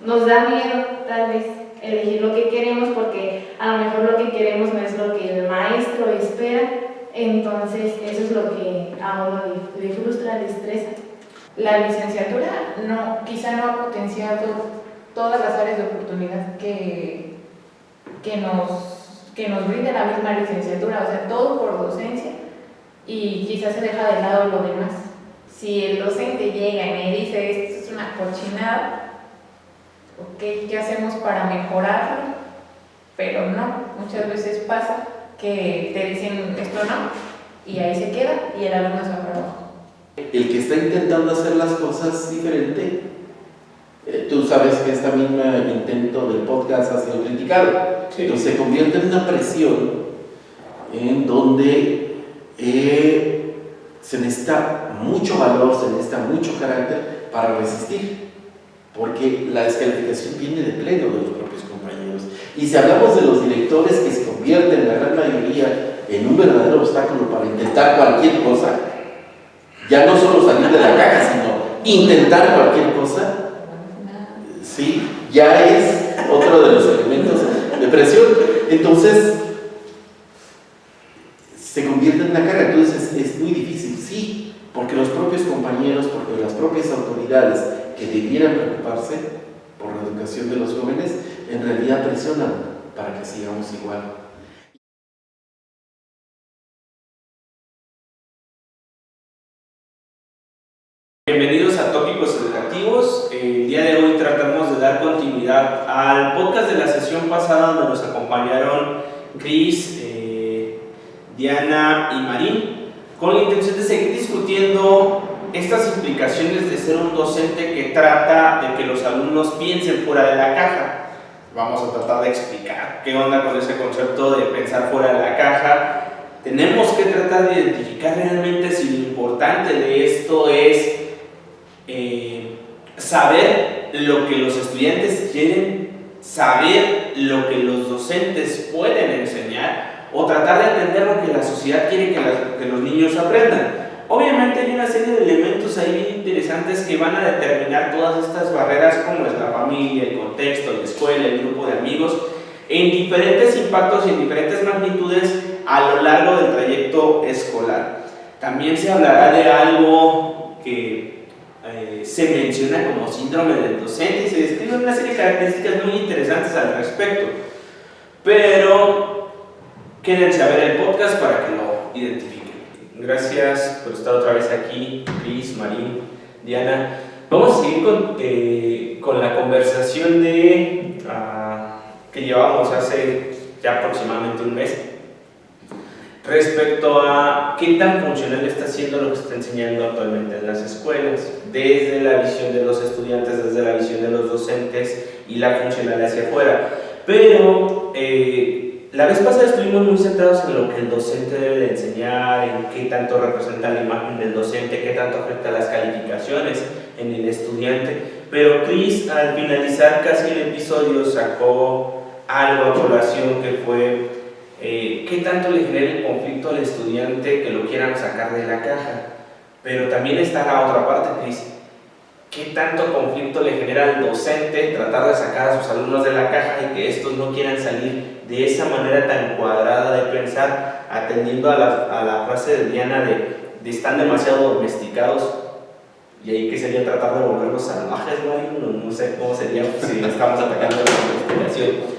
nos da miedo tal vez elegir lo que queremos porque a lo mejor lo que queremos no es lo que el maestro espera, entonces eso es lo que a uno le frustra, le estresa. La licenciatura quizá no ha potenciado todas las áreas de oportunidad que nos brinda la misma licenciatura, o sea, todo por docencia, y quizás se deja de lado lo demás. Si el docente llega y me dice esto es una cochinada, ok, ¿qué hacemos para mejorarlo? Pero no, muchas veces pasa que te dicen esto no, y ahí se queda y el alumno se va para abajo. El que está intentando hacer las cosas diferente, tú sabes que este mismo intento del podcast ha sido criticado, sí. Entonces se convierte en una presión en donde se necesita mucho valor, se necesita mucho carácter para resistir, porque la descalificación viene de pleno de los propios compañeros. Y si hablamos de los directores que se convierten, la gran mayoría, en un verdadero obstáculo para intentar cualquier cosa, ya no solo salir de la caja, sino intentar cualquier cosa, sí, ya es otro de los elementos de presión. Entonces, se convierte en una carga. Entonces es muy difícil, sí, porque los propios compañeros, porque las propias autoridades que debieran preocuparse por la educación de los jóvenes, en realidad presionan para que sigamos igual. Bienvenidos a Tópicos Educativos. El día de hoy tratamos de dar continuidad al podcast de la sesión pasada donde nos acompañaron Cris, Diana y Marín, con la intención de seguir discutiendo estas implicaciones de ser un docente que trata de que los alumnos piensen fuera de la caja. Vamos a tratar de explicar qué onda con ese concepto de pensar fuera de la caja. Tenemos que tratar de identificar realmente si lo importante de esto es saber lo que los estudiantes quieren, saber lo que los docentes pueden enseñar o tratar de entender lo que la sociedad quiere que los niños aprendan. Obviamente hay una serie de elementos ahí bien interesantes que van a determinar todas estas barreras, como es la familia, el contexto, la escuela, el grupo de amigos, en diferentes impactos y en diferentes magnitudes a lo largo del trayecto escolar. También se hablará de algo que se menciona como síndrome del docente y se describen una serie de características muy interesantes al respecto. Pero quédense a ver el podcast para que lo identifiquen. Gracias por estar otra vez aquí, Cris, Marín, Diana. Vamos a seguir con la conversación que llevamos hace ya aproximadamente un mes respecto a qué tan funcional está siendo lo que se está enseñando actualmente en las escuelas, desde la visión de los estudiantes, desde la visión de los docentes y la funcionalidad hacia afuera. Pero la vez pasada estuvimos muy centrados en lo que el docente debe de enseñar, en qué tanto representa la imagen del docente, qué tanto afecta las calificaciones en el estudiante. Pero Cris, al finalizar casi el episodio, sacó algo a colación que fue qué tanto le genera el conflicto al estudiante que lo quieran sacar de la caja. Pero también está la otra parte, Cris. ¿Qué tanto conflicto le genera al docente tratar de sacar a sus alumnos de la caja y que estos no quieran salir de esa manera tan cuadrada de pensar, atendiendo a la frase de Diana de están demasiado domesticados? Y ahí que sería tratar de volverlos salvajes, ¿no? No sé cómo sería si estamos atacando la domesticación.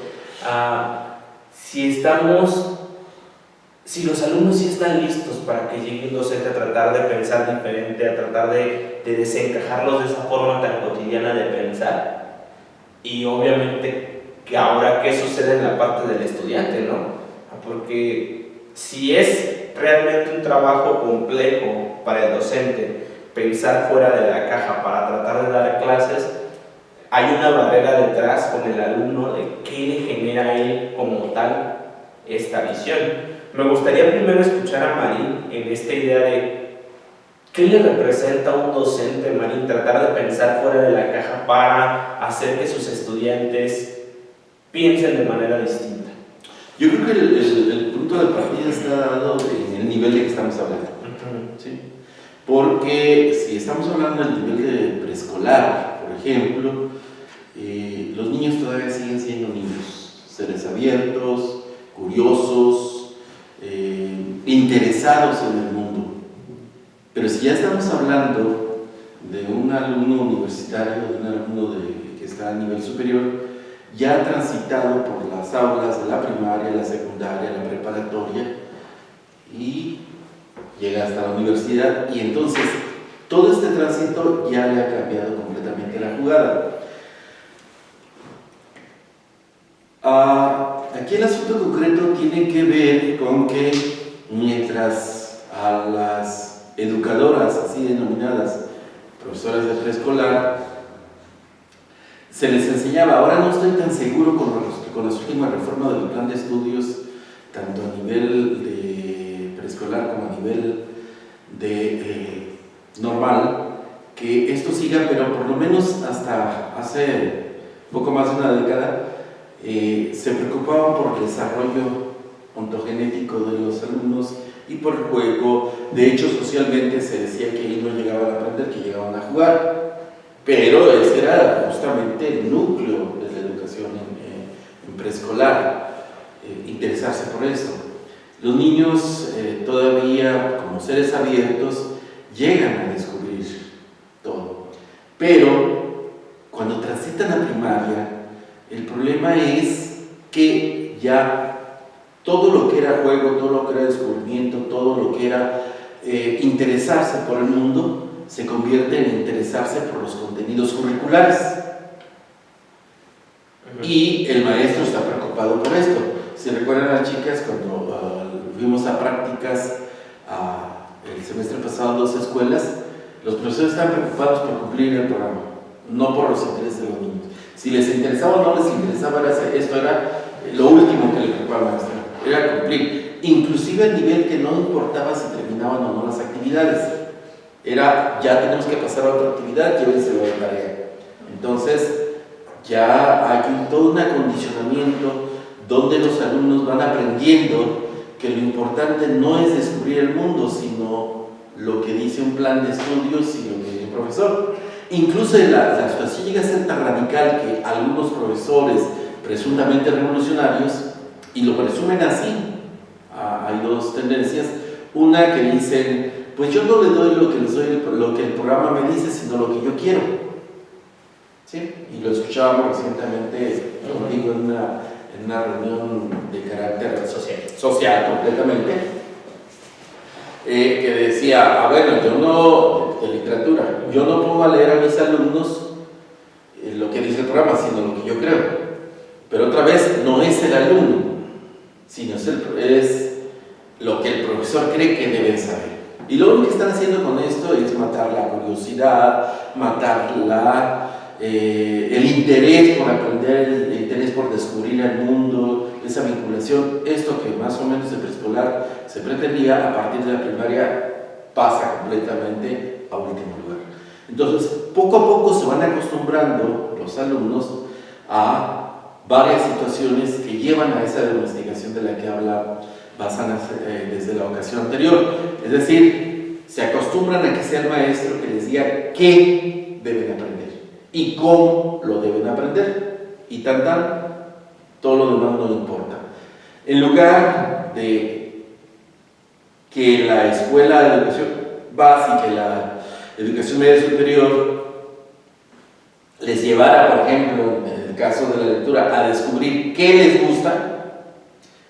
Si los alumnos sí están listos para que llegue un docente a tratar de pensar diferente, a tratar de desencajarlos de esa forma tan cotidiana de pensar, y obviamente que ahora qué sucede en la parte del estudiante, ¿no? Porque si es realmente un trabajo complejo para el docente pensar fuera de la caja para tratar de dar clases, hay una barrera detrás con el alumno de qué le genera a él como tal esta visión. Me gustaría primero escuchar a Marín en esta idea de qué le representa a un docente, Marín, tratar de pensar fuera de la caja para hacer que sus estudiantes piensen de manera distinta. Yo creo que el punto de partida está dado en el nivel de que estamos hablando. ¿Sí? Porque si estamos hablando del nivel de preescolar, por ejemplo, los niños todavía siguen siendo niños, seres abiertos, curiosos, interesados en el mundo. Pero si ya estamos hablando de un alumno universitario, de un alumno que está a nivel superior, ya ha transitado por las aulas de la primaria, la secundaria, la preparatoria y llega hasta la universidad, y entonces todo este tránsito ya le ha cambiado completamente la jugada. Aquí el asunto concreto tiene que ver con que mientras a las educadoras, así denominadas profesoras de preescolar, se les enseñaba, ahora no estoy tan seguro con las últimas reformas del plan de estudios, tanto a nivel de preescolar como a nivel de normal, que esto siga, pero por lo menos hasta hace poco más de una década, se preocupaban por el desarrollo ontogenético de los alumnos y por el juego. De hecho, socialmente se decía que ellos no llegaban a aprender, que llegaban a jugar, pero ese era justamente el núcleo de la educación en preescolar, interesarse por eso. Los niños todavía, como seres abiertos, llegan a descubrir todo, pero cuando transitan a primaria, el problema es que ya todo lo que era juego, todo lo que era descubrimiento, todo lo que era interesarse por el mundo, se convierte en interesarse por los contenidos curriculares. Y el maestro está preocupado por esto. Si recuerdan las chicas, cuando fuimos a prácticas el semestre pasado en 2 escuelas, los profesores estaban preocupados por cumplir el programa, no por los intereses de los niños. Si les interesaba o no les interesaba, esto era lo último que le preocupaba al maestro, era cumplir, inclusive a nivel que no importaba si terminaban o no las actividades, era ya tenemos que pasar a otra actividad, llévenselo de tarea. Entonces ya hay todo un acondicionamiento donde los alumnos van aprendiendo que lo importante no es descubrir el mundo, sino lo que dice un plan de estudios y lo que dice un profesor. Incluso la situación llega a ser tan radical que algunos profesores presuntamente revolucionarios, y lo presumen así, hay 2 tendencias, una que dicen, pues yo no le doy lo que el programa me dice, sino lo que yo quiero. ¿Sí? Y lo escuchábamos recientemente contigo en una reunión de carácter social completamente, que decía, bueno, yo no, de literatura, yo no pongo a leer a mis alumnos lo que dice el programa, sino lo que yo creo. Pero otra vez, no es el alumno, sino es lo que el profesor cree que deben saber. Y lo único que están haciendo con esto es matar la curiosidad, matar el interés por aprender, el interés por descubrir el mundo, esa vinculación. Esto que más o menos de preescolar se pretendía, a partir de la primaria pasa completamente a último lugar. Entonces, poco a poco se van acostumbrando los alumnos a varias situaciones que llevan a esa domesticación de la que habla Bazán desde la ocasión anterior. Es decir, se acostumbran a que sea el maestro que les diga qué deben aprender y cómo lo deben aprender, y todo lo demás no importa. En lugar de que la escuela de educación básica y la educación media superior les llevara, por ejemplo, en el caso de la lectura, a descubrir qué les gusta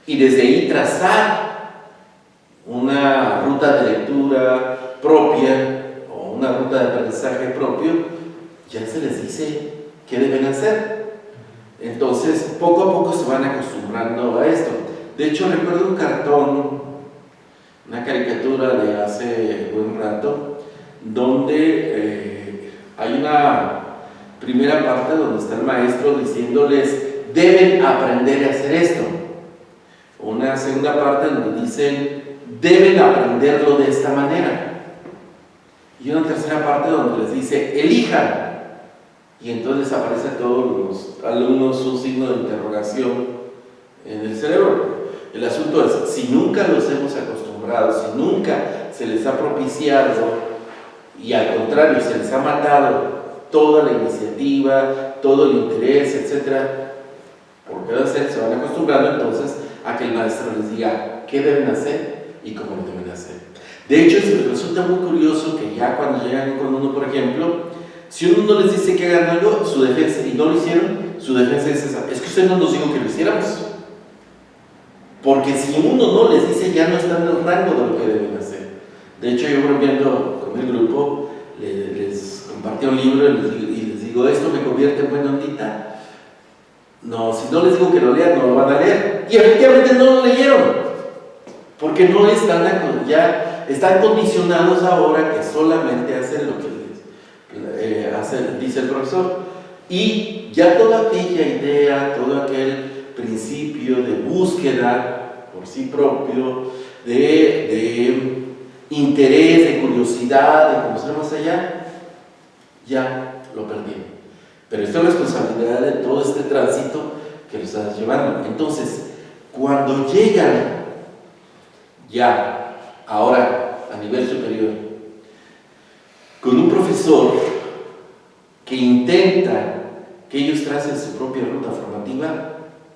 y desde ahí trazar una ruta de lectura propia o una ruta de aprendizaje propio, ya se les dice qué deben hacer. Entonces, poco a poco se van acostumbrando a esto. De hecho, recuerdo un cartón, una caricatura de hace buen rato, donde hay una primera parte donde está el maestro diciéndoles deben aprender a hacer esto, una segunda parte donde dicen deben aprenderlo de esta manera, y una tercera parte donde les dice elijan, y entonces aparece a todos los alumnos un signo de interrogación en el cerebro. El asunto es, si nunca los hemos acostumbrado, si nunca se les ha propiciado y al contrario se les ha matado toda la iniciativa, todo el interés, etcétera, por qué hacer, se van acostumbrando entonces a que el maestro les diga qué deben hacer y cómo lo deben hacer. De hecho, resulta muy curioso que ya cuando llegan con uno, por ejemplo, si uno no les dice que hagan algo, su defensa, y no lo hicieron, su defensa es esa: es que usted no nos dijo que lo hiciéramos. Porque si uno no les dice, ya no están en el rango de lo que deben hacer. De hecho, yo bromeando con el grupo, les compartí un libro y les digo, esto me convierte en buena ondita. No, si no les digo que lo lean, no lo van a leer. Y efectivamente no lo leyeron. Porque no están, ya están condicionados ahora que solamente hacen lo que dice el profesor. Y ya toda aquella idea, todo aquel principio de búsqueda por sí propio, de interés, de curiosidad, de conocer más allá, ya lo perdieron. Pero esto es responsabilidad de todo este tránsito que lo estás llevando. Entonces, cuando llegan ya, ahora a nivel superior, con un profesor que intenta que ellos tracen su propia ruta formativa,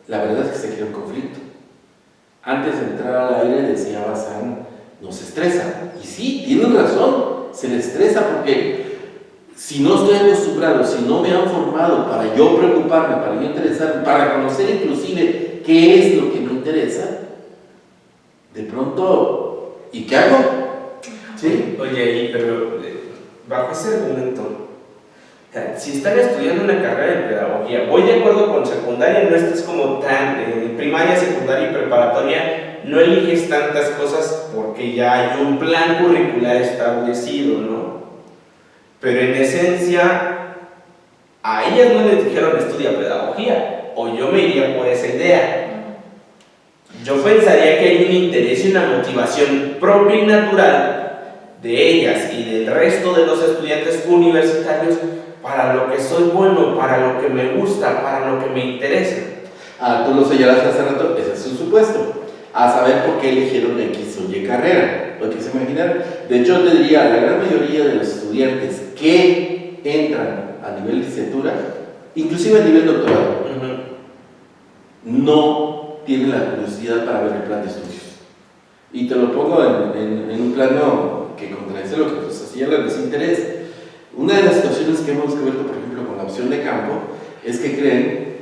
la verdad es que se crea un conflicto. Antes de entrar al aire decía Bazán, nos estresa. Y sí, tienen razón, se les estresa porque si no estoy acostumbrado, si no me han formado para yo preocuparme, para yo interesarme, para conocer inclusive qué es lo que me interesa, de pronto, ¿y qué hago? ¿Sí? Oye, pero bajo ese argumento, si están estudiando una carrera de pedagogía, voy de acuerdo con secundaria, no estás como tan primaria, secundaria y preparatoria, no eliges tantas cosas porque ya hay un plan curricular establecido, ¿no? Pero en esencia, a ellas no les dijeron estudia pedagogía, o yo me iría por esa idea. Yo pensaría que hay un interés y una motivación propia y natural de ellas y del resto de los estudiantes universitarios para lo que soy bueno, para lo que me gusta, para lo que me interesa. Tú lo señalaste hace rato, ese es un supuesto. A saber por qué eligieron X o Y carrera, lo que se imaginan. De hecho, te diría, la gran mayoría de los estudiantes que entran a nivel licenciatura, inclusive a nivel doctorado, no tienen la curiosidad para ver el plan de estudios. Y te lo pongo en un plano que contradice lo que pues hacía el desinterés. Una de las situaciones que hemos descubierto, por ejemplo, con la opción de campo, es que creen,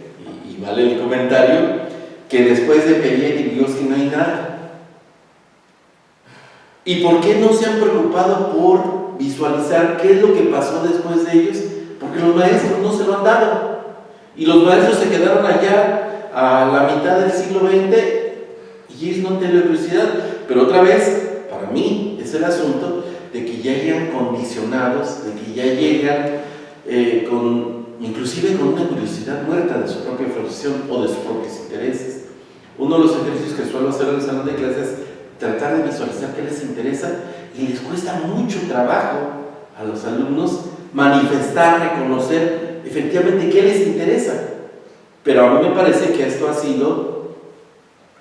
y vale el comentario, que después de Piaget y Vygotsky no hay nada. ¿Y por qué no se han preocupado por visualizar qué es lo que pasó después de ellos? Porque los maestros no se lo han dado. Y los maestros se quedaron allá a la mitad del siglo XX y ellos no tienen curiosidad. Pero otra vez, para mí, es el asunto de que ya llegan condicionados, de que ya llegan inclusive con una curiosidad muerta de su propia formación o de sus propios intereses. Uno de los ejercicios que suelo hacer en el salón de clases es tratar de visualizar qué les interesa, y les cuesta mucho trabajo a los alumnos manifestar, reconocer efectivamente qué les interesa. Pero a mí me parece que esto ha sido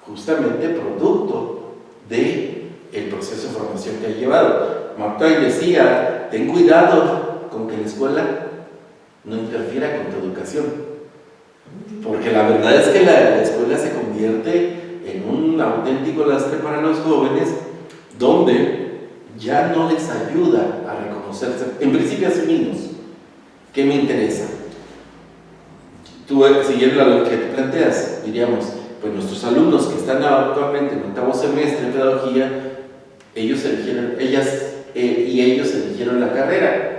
justamente producto del proceso de formación que ha llevado. Mark Twain decía, ten cuidado con que la escuela no interfiera con tu educación, porque la verdad es que la escuela se convierte en un auténtico lastre para los jóvenes, donde ya no les ayuda a reconocerse, en principio a sí mismos. ¿Qué me interesa? Tú, siguiendo lo que te planteas, diríamos, pues nuestros alumnos que están actualmente en octavo semestre de pedagogía, ellos eligieron la carrera,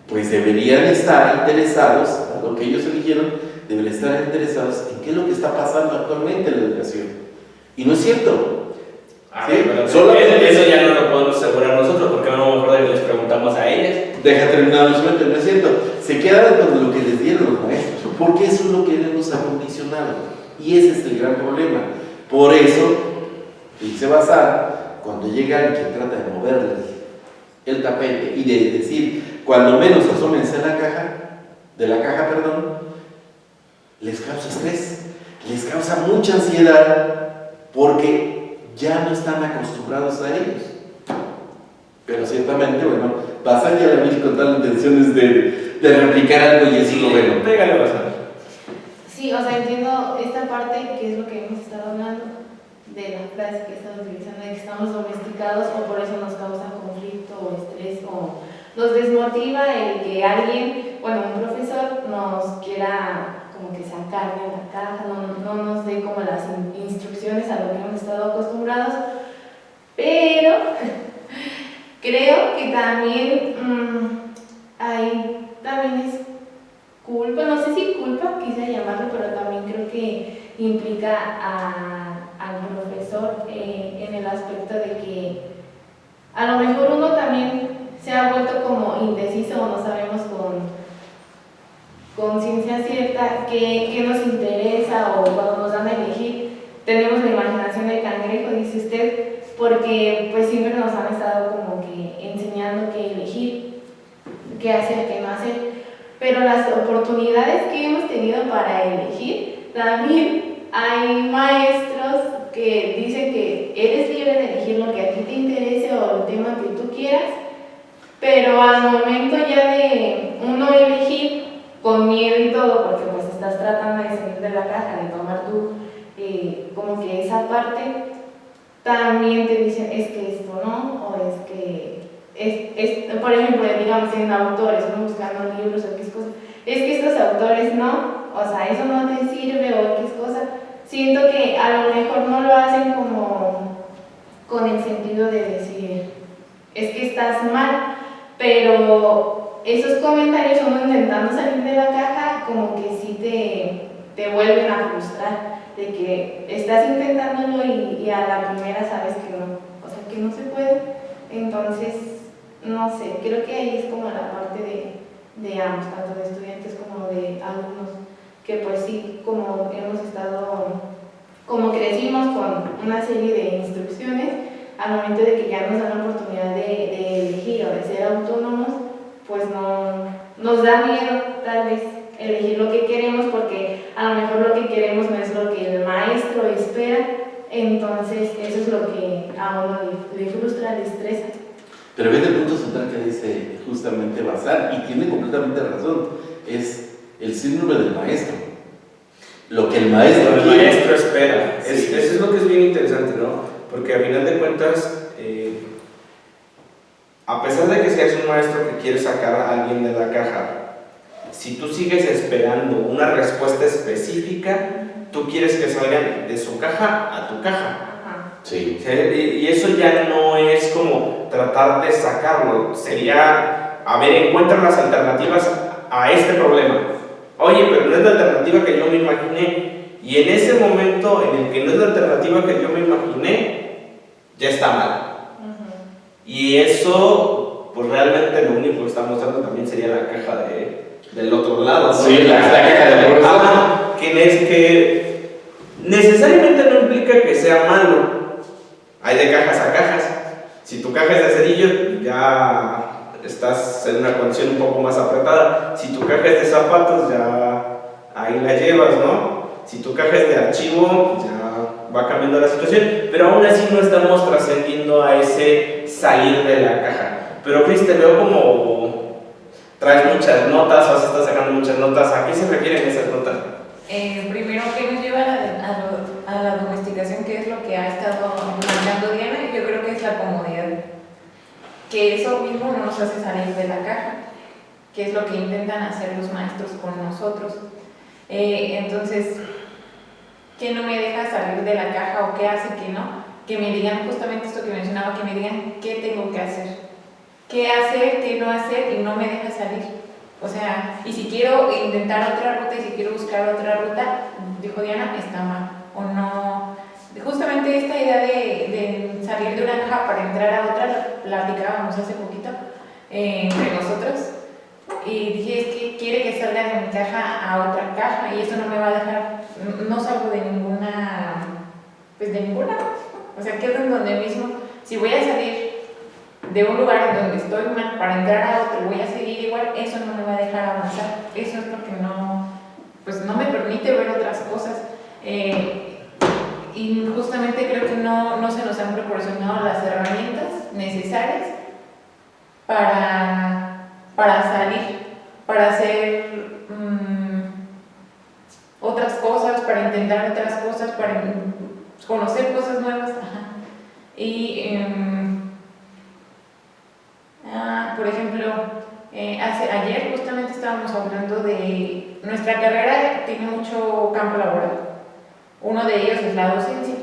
pues deberían estar interesados, a lo que ellos eligieron, deberían estar interesados en qué es lo que está pasando actualmente en la educación. Y no es cierto. ¿Sí? Eso ya no lo podemos asegurar nosotros, porque a lo mejor les preguntamos a ellas. Deja terminar los momentos, no es cierto. Se quedan con lo que les dieron los maestros, porque eso es lo que ellos nos ha condicionado. Y ese es el gran problema. Por eso, dice Bazán, cuando llega alguien que trata de moverles el tapete y de decir, cuando menos asómense a la caja, les causa estrés, les causa mucha ansiedad, porque ya no están acostumbrados a ellos. Pero ciertamente, bueno, Bazán ya le vi con tal intenciones de de replicar algo y eso es lo bueno. Pégale bastante. Sí, o sea, entiendo esta parte que es lo que hemos estado hablando de la frase que estamos utilizando, de que estamos domesticados o por eso nos causa conflicto o estrés o nos desmotiva el que alguien, bueno, un profesor nos quiera como que sacar de la caja, no nos dé como las instrucciones a lo que hemos estado acostumbrados, pero creo que también también es culpa, no sé si culpa quise llamarlo, pero también creo que implica al profesor en el aspecto de que a lo mejor uno también se ha vuelto como indeciso o no sabemos con ciencia cierta qué nos interesa, o cuando nos dan a elegir tenemos la imaginación del cangrejo, dice usted, porque pues siempre nos han estado como que enseñando qué elegir, qué hacer, qué no hacer, pero las oportunidades que hemos tenido para elegir, también hay maestros que dicen que eres libre de elegir lo que a ti te interese o el tema que tú quieras, pero al momento ya de uno elegir con miedo y todo, porque pues estás tratando de salir de la caja, de tomar tú como que esa parte, también te dicen es que esto no, o es que por ejemplo, digamos en autores, uno buscando libros o qué cosas, es que estos autores no, o sea, eso no te sirve o qué cosa. Siento que a lo mejor no lo hacen como con el sentido de decir es que estás mal, pero esos comentarios, uno intentando salir de la caja, como que sí te vuelven a frustrar, de que estás intentándolo y a la primera sabes que no, o sea, que no se puede. Entonces, no sé, creo que ahí es como la parte de ambos, tanto de estudiantes como de alumnos, que pues sí, como hemos estado, como crecimos con una serie de instrucciones, al momento de que ya nos dan la oportunidad de elegir o de ser autónomos, pues nos da miedo tal vez elegir lo que queremos, porque a lo mejor lo que queremos no es lo que el maestro espera, entonces eso es lo que a uno le frustra, le estresa. Pero ve el punto central que dice justamente Bazán, y tiene completamente razón, es el síndrome del maestro. Lo que el maestro el quiere. maestro espera. Sí. Eso es lo que es bien interesante, ¿no? Porque a final de cuentas, a pesar de que seas un maestro que quiere sacar a alguien de la caja, si tú sigues esperando una respuesta específica, tú quieres que salgan de su caja a tu caja. Sí. Y eso ya no es como tratar de sacarlo, sería, a ver, encuentra las alternativas a este problema. Oye, pero no es la alternativa que yo me imaginé. Y en ese momento en el que no es la alternativa que yo me imaginé, ya está mal. Y eso, pues realmente lo único que está mostrando también sería la caja del otro lado, ¿no? Sí, la caja del profesor. Que necesariamente no implica que sea malo. Hay de cajas a cajas. Si tu caja es de cerillo, ya estás en una condición un poco más apretada. Si tu caja es de zapatos, ya ahí la llevas, ¿no? Si tu caja es de archivo, ya va cambiando la situación. Pero aún así no estamos trascendiendo a ese salir de la caja. Pero Cris, te veo como traes muchas notas, o estás sacando muchas notas. ¿A qué se refieren esas notas? Primero, ¿qué nos lleva a la domesticación? ¿Qué es lo que ha estado marcando Diana? Yo creo que es la comodidad. Que eso mismo no nos hace salir de la caja, que es lo que intentan hacer los maestros con nosotros. Entonces, ¿qué no me deja salir de la caja o qué hace que no? Que me digan justamente esto que mencionaba, que me digan qué tengo que hacer, qué no hacer y no me deja salir. O sea, y si quiero intentar otra ruta y si quiero buscar otra ruta, dijo Diana, está mal. O no. Justamente esta idea de salir de una caja para entrar a otra, la platicábamos hace poquito entre nosotros. Y dije, es que quiere que salga de mi caja a otra caja y eso no me va a dejar, no salgo de ninguna, pues de ninguna. O sea, quedo en donde mismo. Si voy a salir de un lugar en donde estoy mal para entrar a otro, voy a seguir igual, eso no me va a dejar avanzar. Eso es porque no me permite ver otras cosas. Y justamente creo que no se nos han proporcionado las herramientas necesarias para salir, para hacer otras cosas, para intentar otras cosas, para conocer cosas nuevas. Ajá. Y, por ejemplo, ayer justamente estábamos hablando de nuestra carrera, tiene mucho campo laboral. Uno de ellos es la docencia.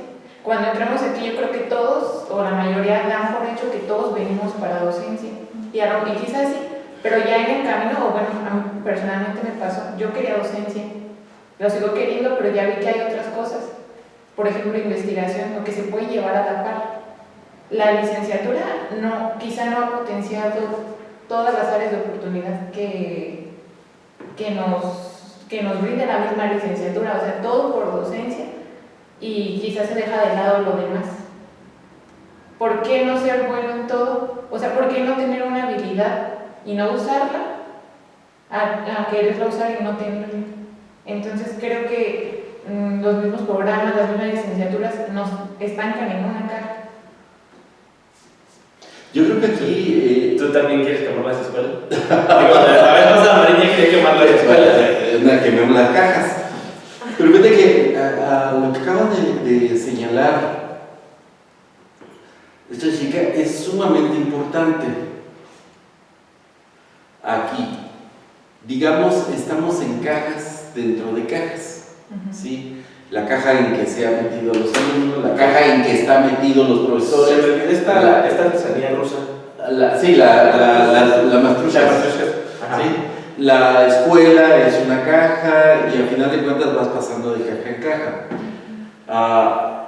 Cuando entramos aquí, yo creo que todos, o la mayoría, dan por hecho que todos venimos para docencia. Y quizás sí, pero ya en el camino, o bueno, a mí personalmente me pasó, yo quería docencia, lo sigo queriendo, pero ya vi que hay otras cosas, por ejemplo, investigación, lo que se puede llevar a la par. La licenciatura quizá no ha potenciado todas las áreas de oportunidad que nos brinda la misma licenciatura, o sea, todo por docencia, y quizás se deja de lado lo demás. ¿Por qué no ser bueno en todo? O sea, ¿por qué no tener una habilidad y no usarla a quererla usar y no tenerla? Entonces creo que los mismos programas, las mismas licenciaturas nos estancan en una caja. Yo creo que aquí... ¿Tú también quieres quemar las escuelas? Digo, la vez pasada Mariña quería quemar las escuelas. Quememos las cajas. Pero fíjate que a lo que acaban de señalar esta chica es sumamente importante. Aquí, digamos, estamos en cajas dentro de cajas, ¿sí? La caja en que se han metido los alumnos, la caja en que están metidos los profesores. Se me olvidó esta artesanía rusa. La mastrushka. ¿Sí? La escuela es una caja y al final de cuentas vas pasando de caja en caja.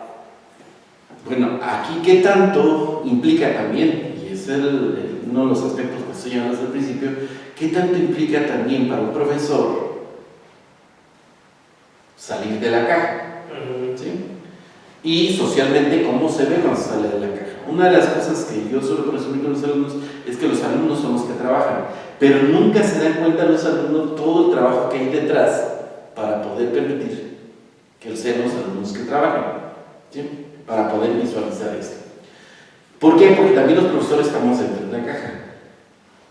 Bueno, aquí qué tanto implica también, y es uno de los aspectos que señalamos al principio, qué tanto implica también para un profesor salir de la caja, ¿sí? Y socialmente cómo se ve cuando sale de la caja. Una de las cosas que yo suelo presumir con los alumnos es que los alumnos son los que trabajan, pero nunca se dan cuenta los alumnos todo el trabajo que hay detrás para poder permitir que sean los alumnos que trabajan, ¿sí? Para poder visualizar esto. ¿Por qué? Porque también los profesores estamos dentro de la caja.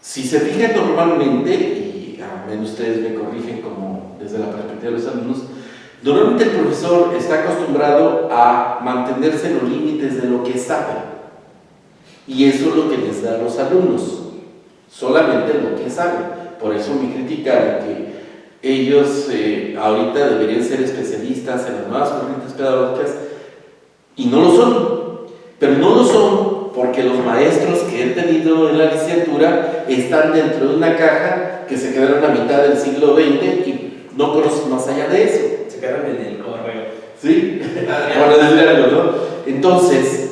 Si se fijan normalmente, y a menos ustedes me corrigen como desde la perspectiva de los alumnos, normalmente el profesor está acostumbrado a mantenerse en los límites de lo que sabe. Y eso es lo que les da a los alumnos, solamente lo que saben. Por eso me critican que ellos ahorita deberían ser especialistas en las nuevas corrientes pedagógicas y no lo son. Pero no lo son porque los maestros que he tenido en la licenciatura están dentro de una caja que se quedaron a mitad del siglo XX y no conocen más allá de eso. Se quedaron en el correo. ¿Sí? Para decir algo, ¿no? Entonces,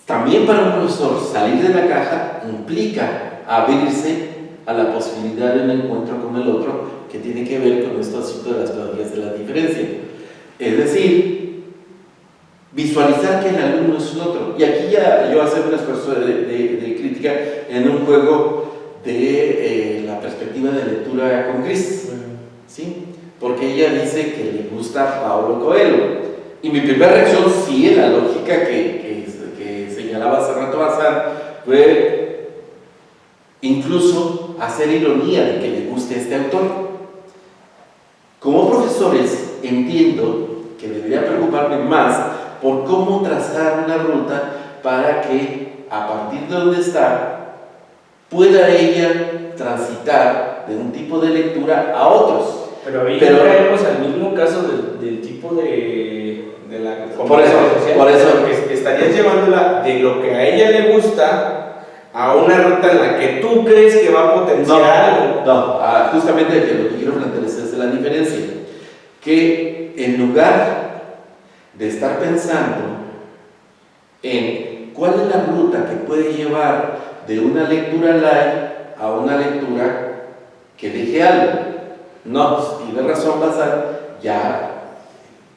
también para un profesor salir de la caja implica abrirse a la posibilidad de un encuentro con el otro que tiene que ver con este asunto de las pedagogías de la diferencia. Es decir, visualizar que el alumno es un otro. Y aquí ya yo hacer un esfuerzo de crítica en un juego de la perspectiva de lectura con Cris, ¿sí? Porque ella dice que le gusta Paulo Coelho. Y mi primera reacción, sí, en la lógica que señalaba hace rato Bazán, fue incluso hacer ironía de que le guste este autor. Como profesores, entiendo que debería preocuparme más por cómo trazar una ruta para que, a partir de donde está, pueda ella transitar de un tipo de lectura a otros. Pero ahí caemos al mismo caso del tipo de la por eso que estarías llevándola de lo que a ella le gusta a una ruta en la que tú crees que va a potenciar. No, justamente lo que quiero plantear es la diferencia. Que en lugar de estar pensando en cuál es la ruta que puede llevar de una lectura light a una lectura que deje algo. No, si tiene razón Bazán, ya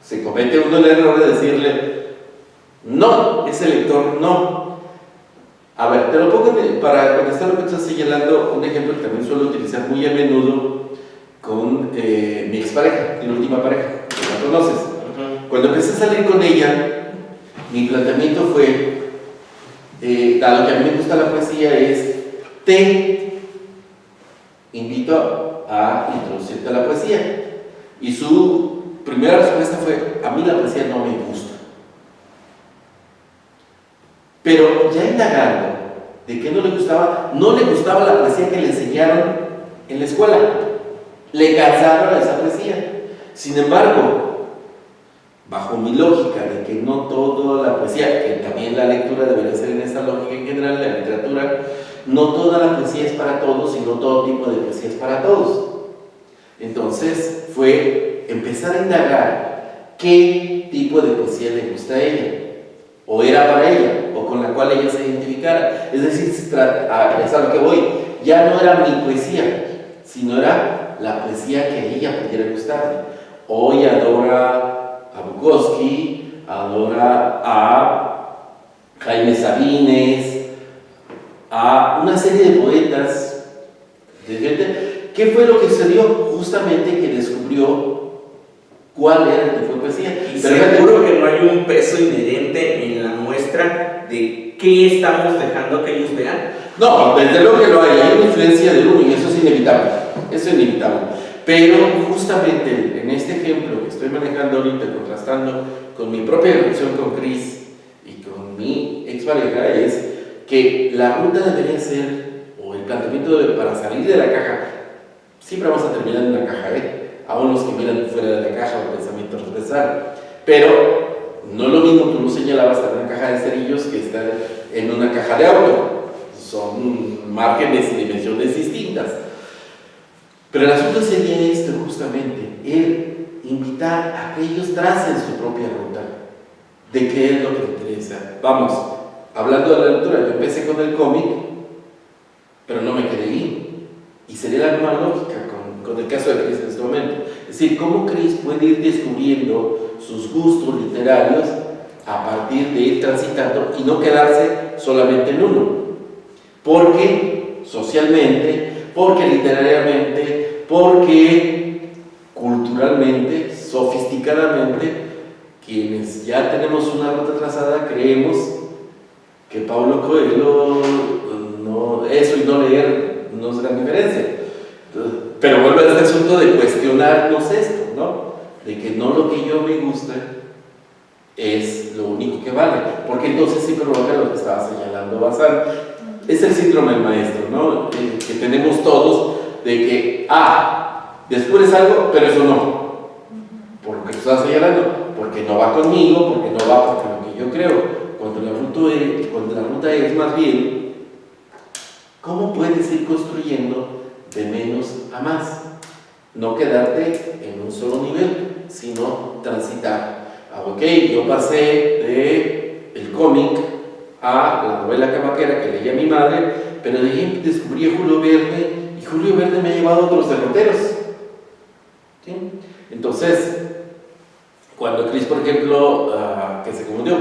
se comete uno el error de decirle no, ese lector no. A ver, te lo pongo para contestar lo que estás señalando, un ejemplo que también suelo utilizar muy a menudo con mi expareja, mi última pareja, que la conoces. Cuando empecé a salir con ella, mi planteamiento fue, dado que a mí me gusta la poesía, es invito a introducirte a la poesía. Y su primera respuesta fue: a mí la poesía no me gusta. Pero ya indagando de qué no le gustaba la poesía que le enseñaron en la escuela. Le cansaron esa poesía. Sin embargo, bajo mi lógica de que no toda la poesía, que también la lectura debería ser en esa lógica en general, la literatura, no toda la poesía es para todos y no todo tipo de poesía es para todos. Entonces fue empezar a indagar qué tipo de poesía le gusta a ella, o era para ella, o con la cual ella se identificara. Es decir, es a lo que voy, ya no era mi poesía, sino era la poesía que a ella pudiera gustarle. Hoy adora a Bukowski, adora a Jaime Sabines, a una serie de poetas, de gente. ¿Qué fue lo que sucedió? Justamente que descubrió cuál era el tipo de poesía. Y seguro que no hay un peso inherente en la muestra de qué estamos dejando que ellos vean. No, desde luego que lo hay una influencia del uno y eso es inevitable, pero justamente en este ejemplo que estoy manejando ahorita, contrastando con mi propia relación con Cris y con mi expareja, es que la ruta debería ser, o el planteamiento para salir de la caja, siempre vamos a terminar en una caja, aún los que miran fuera de la caja o pensamiento transversal, pero no es lo mismo, tú lo señalabas, estar en una caja de cerillos que estar en una caja de auto. Son márgenes y dimensiones distintas. Pero el asunto sería esto justamente, el invitar a que ellos tracen su propia ruta de qué es lo que les interesa. Vamos, hablando de la lectura, yo empecé con el cómic, pero no me quedé ahí. Y sería la misma lógica con el caso de Cris en este momento. Es decir, cómo Cris puede ir descubriendo sus gustos literarios a partir de ir transitando y no quedarse solamente en uno. Porque socialmente, porque literariamente, porque culturalmente, sofisticadamente, quienes ya tenemos una ruta trazada, creemos que Paulo Coelho, eso y no leer no es gran diferencia. Pero vuelve a este asunto de cuestionarnos esto, ¿no? De que no lo que yo me gusta es lo único que vale, porque entonces sí provoca lo que estaba señalando Bazán. Es el síndrome del maestro, ¿no? Que tenemos todos, de que, descubres algo, pero eso no. Por lo que estás señalando, porque no va conmigo, porque no va porque lo que yo creo. Cuando la ruta es más bien, ¿cómo puedes ir construyendo de menos a más? No quedarte en un solo nivel, sino transitar. Yo pasé del cómic a la novela camaquera que leía mi madre, pero de ahí descubrí a Julio Verne, y Julio Verne me ha llevado a otros derroteros. ¿Sí? Entonces, cuando Cris, por ejemplo, que se confundió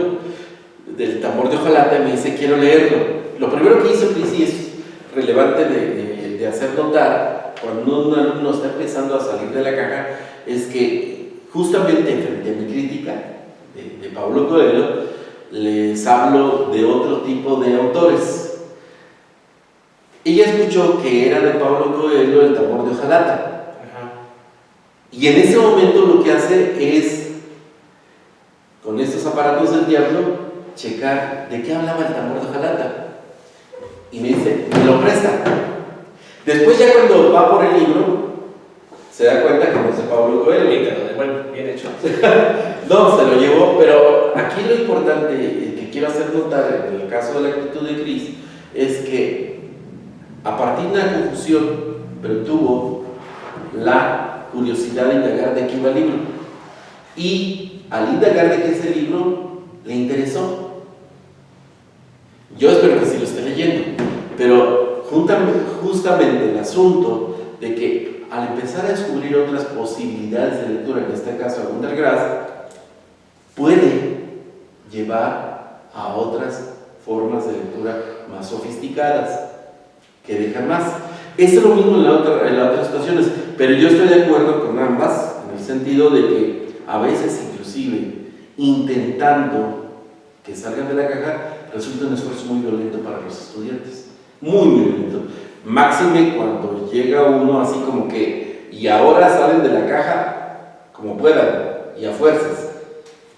del tambor de hojalata, me dice: quiero leerlo. Lo primero que hizo Cris, y es relevante de hacer notar, cuando un alumno está empezando a salir de la caja, es que justamente frente a mi crítica de Paulo Coelho, les hablo de otro tipo de autores. Ella escuchó que era de Paulo Coelho el tambor de hojalata. Y en ese momento lo que hace es, con estos aparatos del diablo, checar de qué hablaba el tambor de hojalata. Y me dice: me lo presta. Después, ya cuando va por el libro, se da cuenta que no es de Paulo Coelho. Bueno, bien hecho. No, se lo llevó, pero aquí lo importante que quiero hacer notar en el caso de la actitud de Cris es que a partir de una confusión, pero tuvo la curiosidad de indagar de qué iba el libro, y al indagar de qué es el libro, le interesó. Yo espero que sí lo esté leyendo, pero justamente el asunto de que al empezar a descubrir otras posibilidades de lectura, en este caso a Günter Grass, puede llevar a otras formas de lectura más sofisticadas, que dejan más. Esto es lo mismo en las otras situaciones, pero yo estoy de acuerdo con ambas, en el sentido de que a veces inclusive intentando que salgan de la caja resulta un esfuerzo muy violento para los estudiantes, muy violento, Máxime cuando llega uno así como que, y ahora salen de la caja como puedan, y a fuerzas.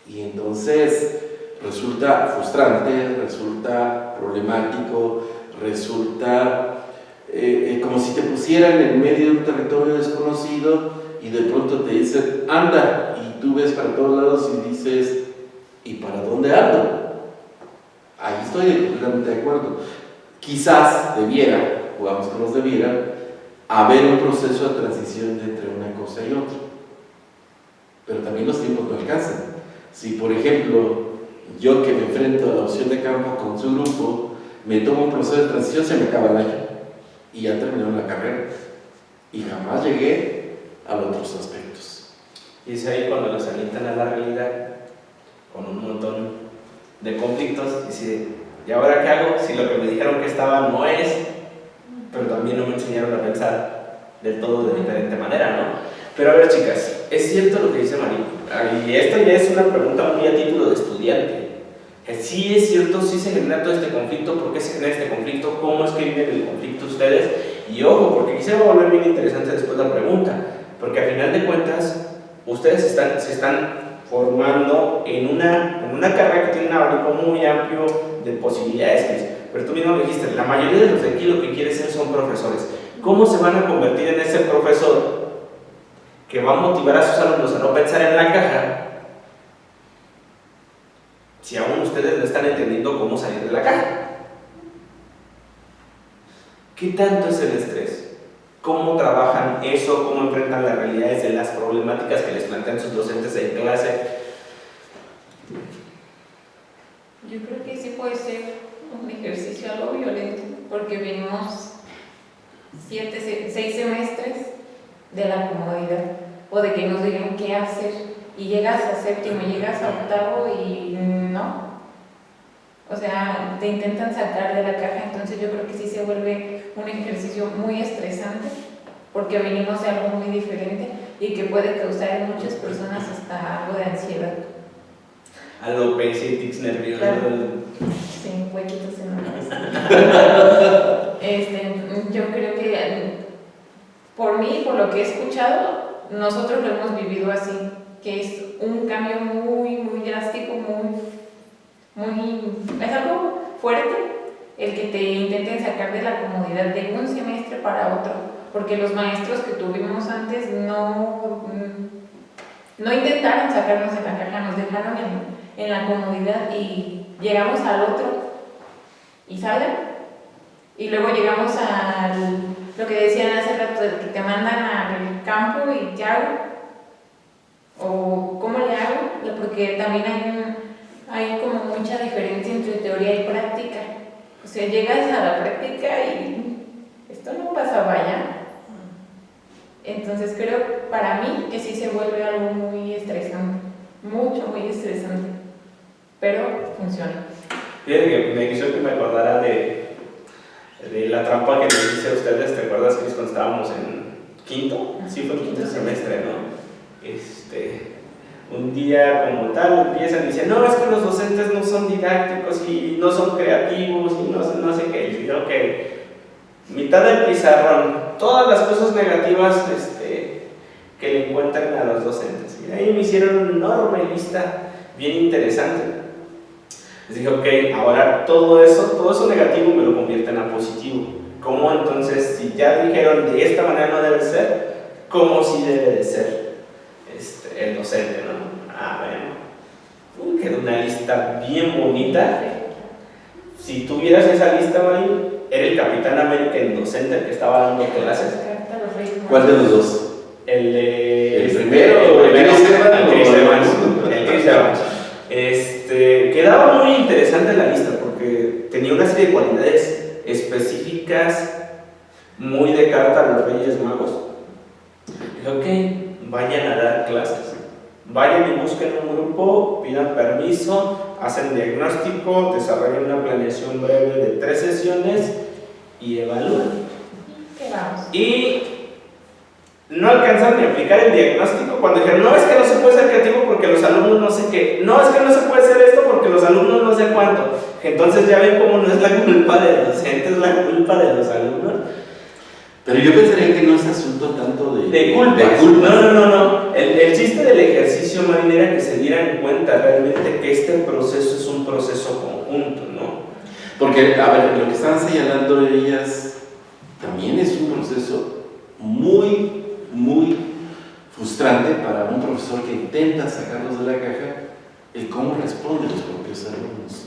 Y entonces resulta frustrante, resulta problemático, resulta como si te pusieran en medio de un territorio desconocido y de pronto te dicen, anda, y tú ves para todos lados y dices, ¿y para dónde ando? Ahí estoy completamente de acuerdo. Quizás debiera, jugamos con los debiera, haber un proceso de transición entre una cosa y otra. Pero también los tiempos no alcanzan. Si, por ejemplo, yo que me enfrento a la opción de campo con su grupo, me tomo un proceso de transición, se me acaba el año y ya terminó la carrera. Y jamás llegué a los otros aspectos. Y es ahí cuando los alientan a la realidad con un montón de conflictos y dice, ¿y ahora qué hago? Si lo que me dijeron que estaba no es, pero también no me enseñaron a pensar del todo de diferente manera, ¿no? Pero a ver, chicas, es cierto lo que dice María, y esto ya es una pregunta muy a título de estudiante. Sí es cierto, sí se genera todo este conflicto, ¿por qué se genera este conflicto? ¿Cómo es que viven el conflicto ustedes? Y ojo, porque aquí se va a volver bien interesante después la pregunta, porque al final de cuentas, ustedes se están formando en una carrera que tiene un abanico muy amplio de posibilidades, pero tú mismo me dijiste, la mayoría de los de aquí lo que quieren ser son profesores. ¿Cómo se van a convertir en ese profesor que va a motivar a sus alumnos a no pensar en la caja si aún ustedes no están entendiendo cómo salir de la caja? ¿Qué tanto es el estrés? ¿Cómo trabajan eso? ¿Cómo enfrentan las realidades de las problemáticas que les plantean sus docentes en clase? Yo creo que sí puede ser un ejercicio algo violento, porque venimos 6 semestres de la comodidad, o de que nos digan qué hacer, y llegas a séptimo, llegas a octavo y no. O sea, te intentan sacar de la caja, entonces yo creo que sí se vuelve un ejercicio muy estresante, porque venimos de algo muy diferente y que puede causar en muchas personas hasta algo de ansiedad. Alopecia y tics nerviosos. Claro. Sí, huequitos en la cabeza. Yo creo que por mí, por lo que he escuchado, nosotros lo hemos vivido así, que es un cambio muy, muy drástico, es algo fuerte el que te intenten sacar de la comodidad de un semestre para otro, porque los maestros que tuvimos antes no intentaron sacarnos de la caja, nos dejaron en la comodidad y llegamos al otro y salen. Y luego llegamos a lo que decían hace rato, que te mandan al campo y ¿qué hago? ¿O cómo le hago? Porque también hay como mucha diferencia entre teoría y práctica. O sea, llegas a la práctica y esto no pasaba allá. Entonces creo para mí que sí se vuelve algo muy estresante, muy estresante, pero funciona. Fíjate que me hizo que me acordara de la trampa que les hice a ustedes. ¿Te acuerdas, Cris, cuando estábamos en quinto? Sí, fue quinto semestre, ¿no? Un día como tal empiezan y dicen, no, es que los docentes no son didácticos y no son creativos y no sé qué. Y yo, ok, mitad del pizarrón, todas las cosas negativas que le encuentran a los docentes. Y ahí me hicieron una enorme lista bien interesante. Les dije, ok, ahora todo eso negativo me lo convierten a positivo. ¿Cómo entonces, si ya dijeron de esta manera no debe ser, cómo sí debe de ser el docente, ¿no? Bueno, quedó una lista bien bonita. Si tuvieras esa lista, Mari, era el Capitán América, el docente el que estaba dando clases. ¿Cuál de los dos? El primero, el Chris Evans. Quedaba muy interesante la lista porque tenía una serie de cualidades específicas muy de carta a los Reyes Magos. Dije, ok, vayan a dar clases, vayan y busquen un grupo, pidan permiso, hacen diagnóstico, desarrollen una planeación breve de 3 sesiones y evalúen. Y no alcanzaron ni a aplicar el diagnóstico cuando dijeron, no, es que no se puede ser creativo porque los alumnos no sé qué, no, es que no se puede hacer esto porque los alumnos no sé cuánto. Entonces ya ven cómo no es la culpa del docente, es la culpa de los alumnos. Pero yo pensaría que no es asunto tanto de culpas. No. El chiste del ejercicio, Marín, era que se dieran cuenta realmente que este proceso es un proceso conjunto, ¿no? Porque, a ver, lo que estaban señalando ellas también es un proceso muy, muy frustrante para un profesor que intenta sacarlos de la caja, el cómo responden los propios alumnos.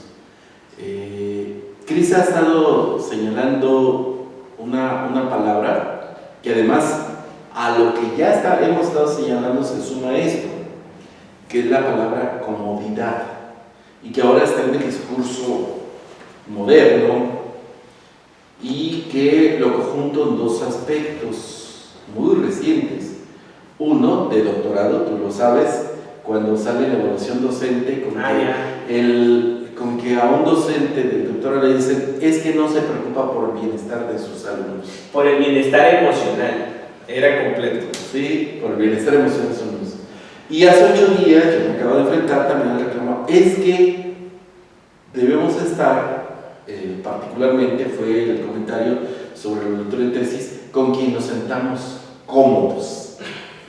Cris ha estado señalando una palabra que además a lo que ya hemos estado señalando se suma esto, que es la palabra comodidad, y que ahora está en el discurso moderno y que lo conjunto en dos aspectos muy recientes. Uno, de doctorado, tú lo sabes, cuando sale la evaluación docente, con que a un docente del doctorado le dicen es que no se preocupa por el bienestar de sus alumnos. Por el bienestar emocional, era completo. Sí, por el bienestar emocional de sus alumnos. Y hace 8 días yo me acabo de enfrentar también al reclamo, es que debemos estar, particularmente fue el comentario sobre el doctor de tesis, con quien nos sentamos cómodos,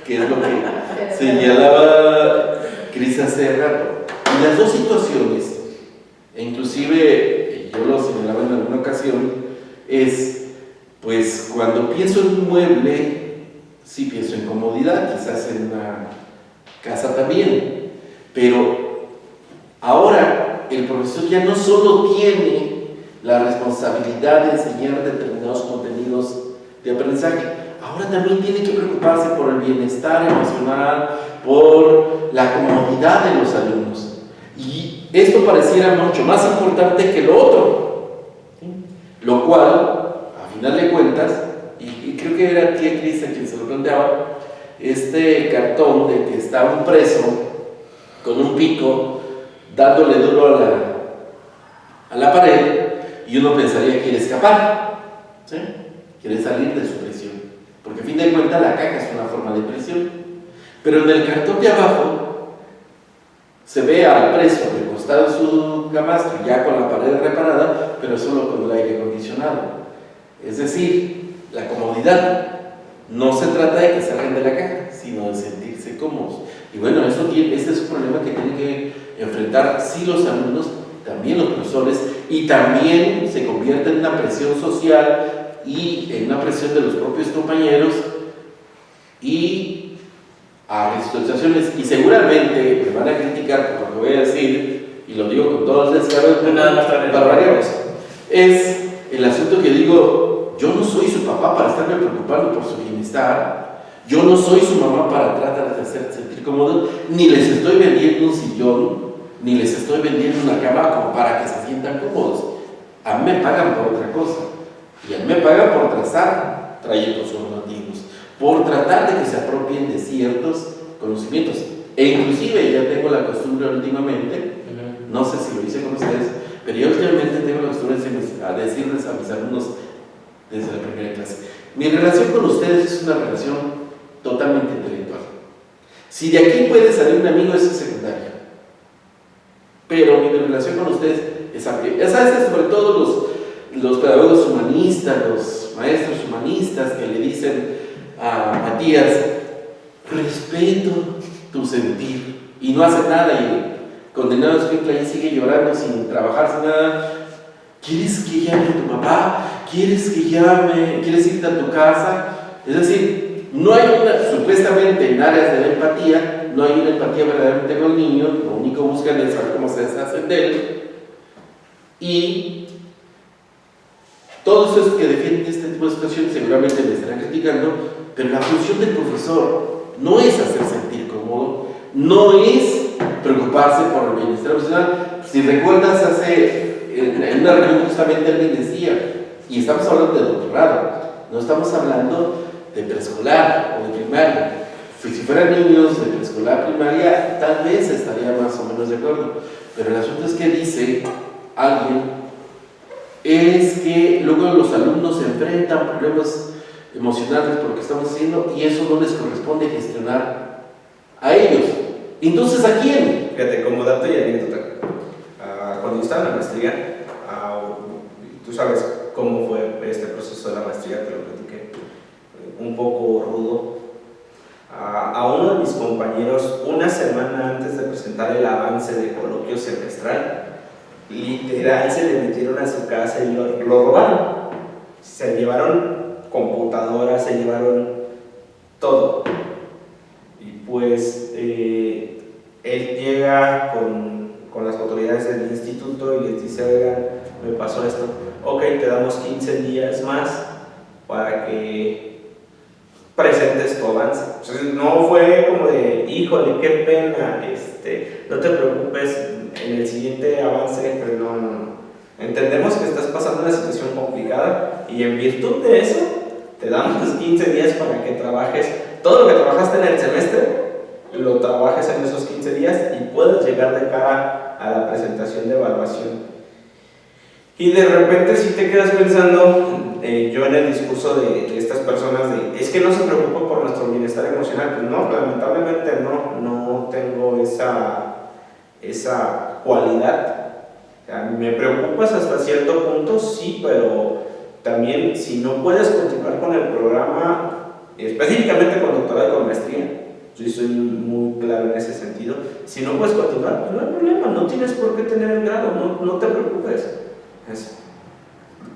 que es lo que señalaba Cris hace rato. Y las dos situaciones, e inclusive yo lo señalaba en alguna ocasión, es, pues cuando pienso en un mueble, sí pienso en comodidad, quizás en una casa también, pero ahora el profesor ya no solo tiene la responsabilidad de enseñar determinados contenidos de aprendizaje, ahora también tiene que preocuparse por el bienestar emocional, por la comodidad de los alumnos. Y esto pareciera mucho más importante que lo otro, ¿sí? Lo cual, a final de cuentas, y creo que era tía Cris a quien se lo planteaba, este cartón de que está un preso con un pico dándole duro a la pared y uno pensaría que quiere escapar, ¿sí? Quiere salir de su prisión, porque a fin de cuentas la caja es una forma de prisión. Pero en el cartón de abajo se ve al preso recostado en su camastro, ya con la pared reparada, pero solo con el aire acondicionado. Es decir, la comodidad. No se trata de que salgan de la caja, sino de sentirse cómodos. Y bueno, este es un problema que tienen que enfrentar sí los alumnos, también los profesores, y también se convierte en una presión social y en una presión de los propios compañeros y a situaciones, y seguramente me van a criticar por lo que voy a decir, y lo digo con todo el descaro, es el asunto que digo, yo no soy su papá para estarme preocupando por su bienestar, yo no soy su mamá para tratar de hacer sentir cómodos, ni les estoy vendiendo un sillón, ni les estoy vendiendo una cama como para que se sientan cómodos. A mí me pagan por otra cosa, y a mí me pagan por trazar trayectos formativos, por tratar de que se apropien de ciertos conocimientos. E inclusive ya tengo la costumbre últimamente, no sé si lo hice con ustedes, pero yo últimamente tengo la costumbre de decirles a mis alumnos desde la primera clase, mi relación con ustedes es una relación totalmente intelectual. Si de aquí puede salir un amigo, eso es secundario, pero mi relación con ustedes es amplia. Ya sabes, sobre todo los pedagogos humanistas, los maestros humanistas que le dicen a Matías, respeto tu sentir, y no hace nada, y condenado Escuincla ahí sigue llorando sin trabajar, sin nada. ¿Quieres que llame a tu papá? ¿Quieres irte a tu casa? Es decir, no hay supuestamente en áreas de la empatía, no hay una empatía verdaderamente con el niño, lo único que buscan es saber cómo se deshacen de él. Y todos esos que defienden este tipo de situaciones seguramente me estarán criticando, pero la función del profesor no es hacer sentir cómodo, no es preocuparse por el bienestar emocional. Si recuerdas, en una reunión justamente alguien decía, y estamos hablando de doctorado, no estamos hablando de preescolar o de primaria. Si fueran niños de preescolar, primaria, tal vez estaría más o menos de acuerdo, pero el asunto es que dice alguien, es que luego los alumnos se enfrentan a problemas emocionales por lo que estamos haciendo y eso no les corresponde gestionar a ellos. Entonces, ¿a quién? Fíjate, como dato y anécdota, cuando yo estaba en la maestría, tú sabes cómo fue este proceso de la maestría, te lo platiqué. un poco rudo. A uno de mis compañeros, una semana antes de presentar el avance de coloquio semestral, literal se le metieron a su casa y lo robaron. Se llevaron computadoras, se llevaron todo. Y pues él llega con las autoridades del instituto y les dice: oigan, me pasó esto. Ok, te damos 15 días más para que presentes tu avance. Entonces no fue como de, híjole, qué pena, no te preocupes, en el siguiente avance, pero no. Entendemos que estás pasando una situación complicada y en virtud de eso te damos 15 días para que trabajes todo lo que trabajaste en el semestre, lo trabajes en esos 15 días y puedas llegar de cara a la presentación de evaluación. Y de repente si te quedas pensando, yo en el discurso de estas personas, es que no se preocupa por nuestro bienestar emocional. Pues no, lamentablemente no tengo esa cualidad. O sea, me preocupas hasta cierto punto, sí, pero también si no puedes continuar con el programa, específicamente con doctorado y con maestría, yo soy muy claro en ese sentido, si no puedes continuar, pues no hay problema, no tienes por qué tener el grado, no te preocupes.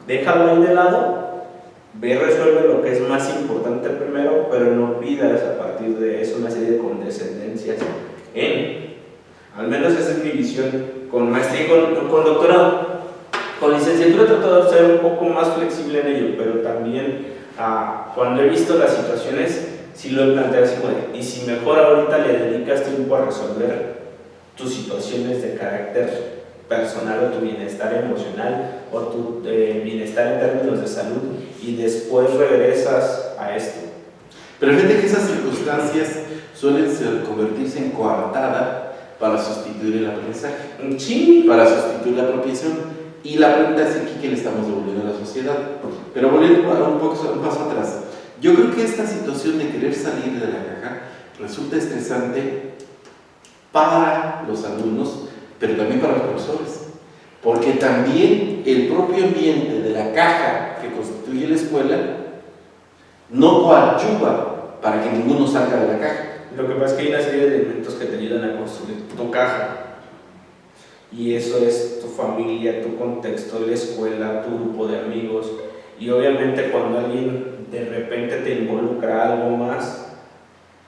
Déjalo ahí de lado, ve, resuelve lo que es más importante primero, pero no pidas a partir de eso una serie de condescendencias. Al menos esa es mi visión con maestría y con doctorado. Con licenciatura he tratado de ser un poco más flexible en ello, pero también cuando he visto las situaciones, sí lo he planteado así como de, y si mejor ahorita le dedicas tiempo a resolver tus situaciones de carácter personal o tu bienestar emocional o tu bienestar en términos de salud y después regresas a esto. Pero fíjate que esas circunstancias suelen convertirse en coartada para sustituir el aprendizaje, Sí. para sustituir la apropiación. Y la pregunta es aquí que le estamos devolviendo a la sociedad. Pero volviendo un paso atrás, yo creo que esta situación de querer salir de la caja resulta estresante para los alumnos, pero también para los profesores, porque también el propio ambiente de la caja que constituye la escuela no coadyuva para que ninguno salga de la caja. Lo que pasa es que hay una serie de elementos que te ayudan a construir tu caja, y eso es tu familia, tu contexto, la escuela, tu grupo de amigos, y obviamente cuando alguien de repente te involucra algo más,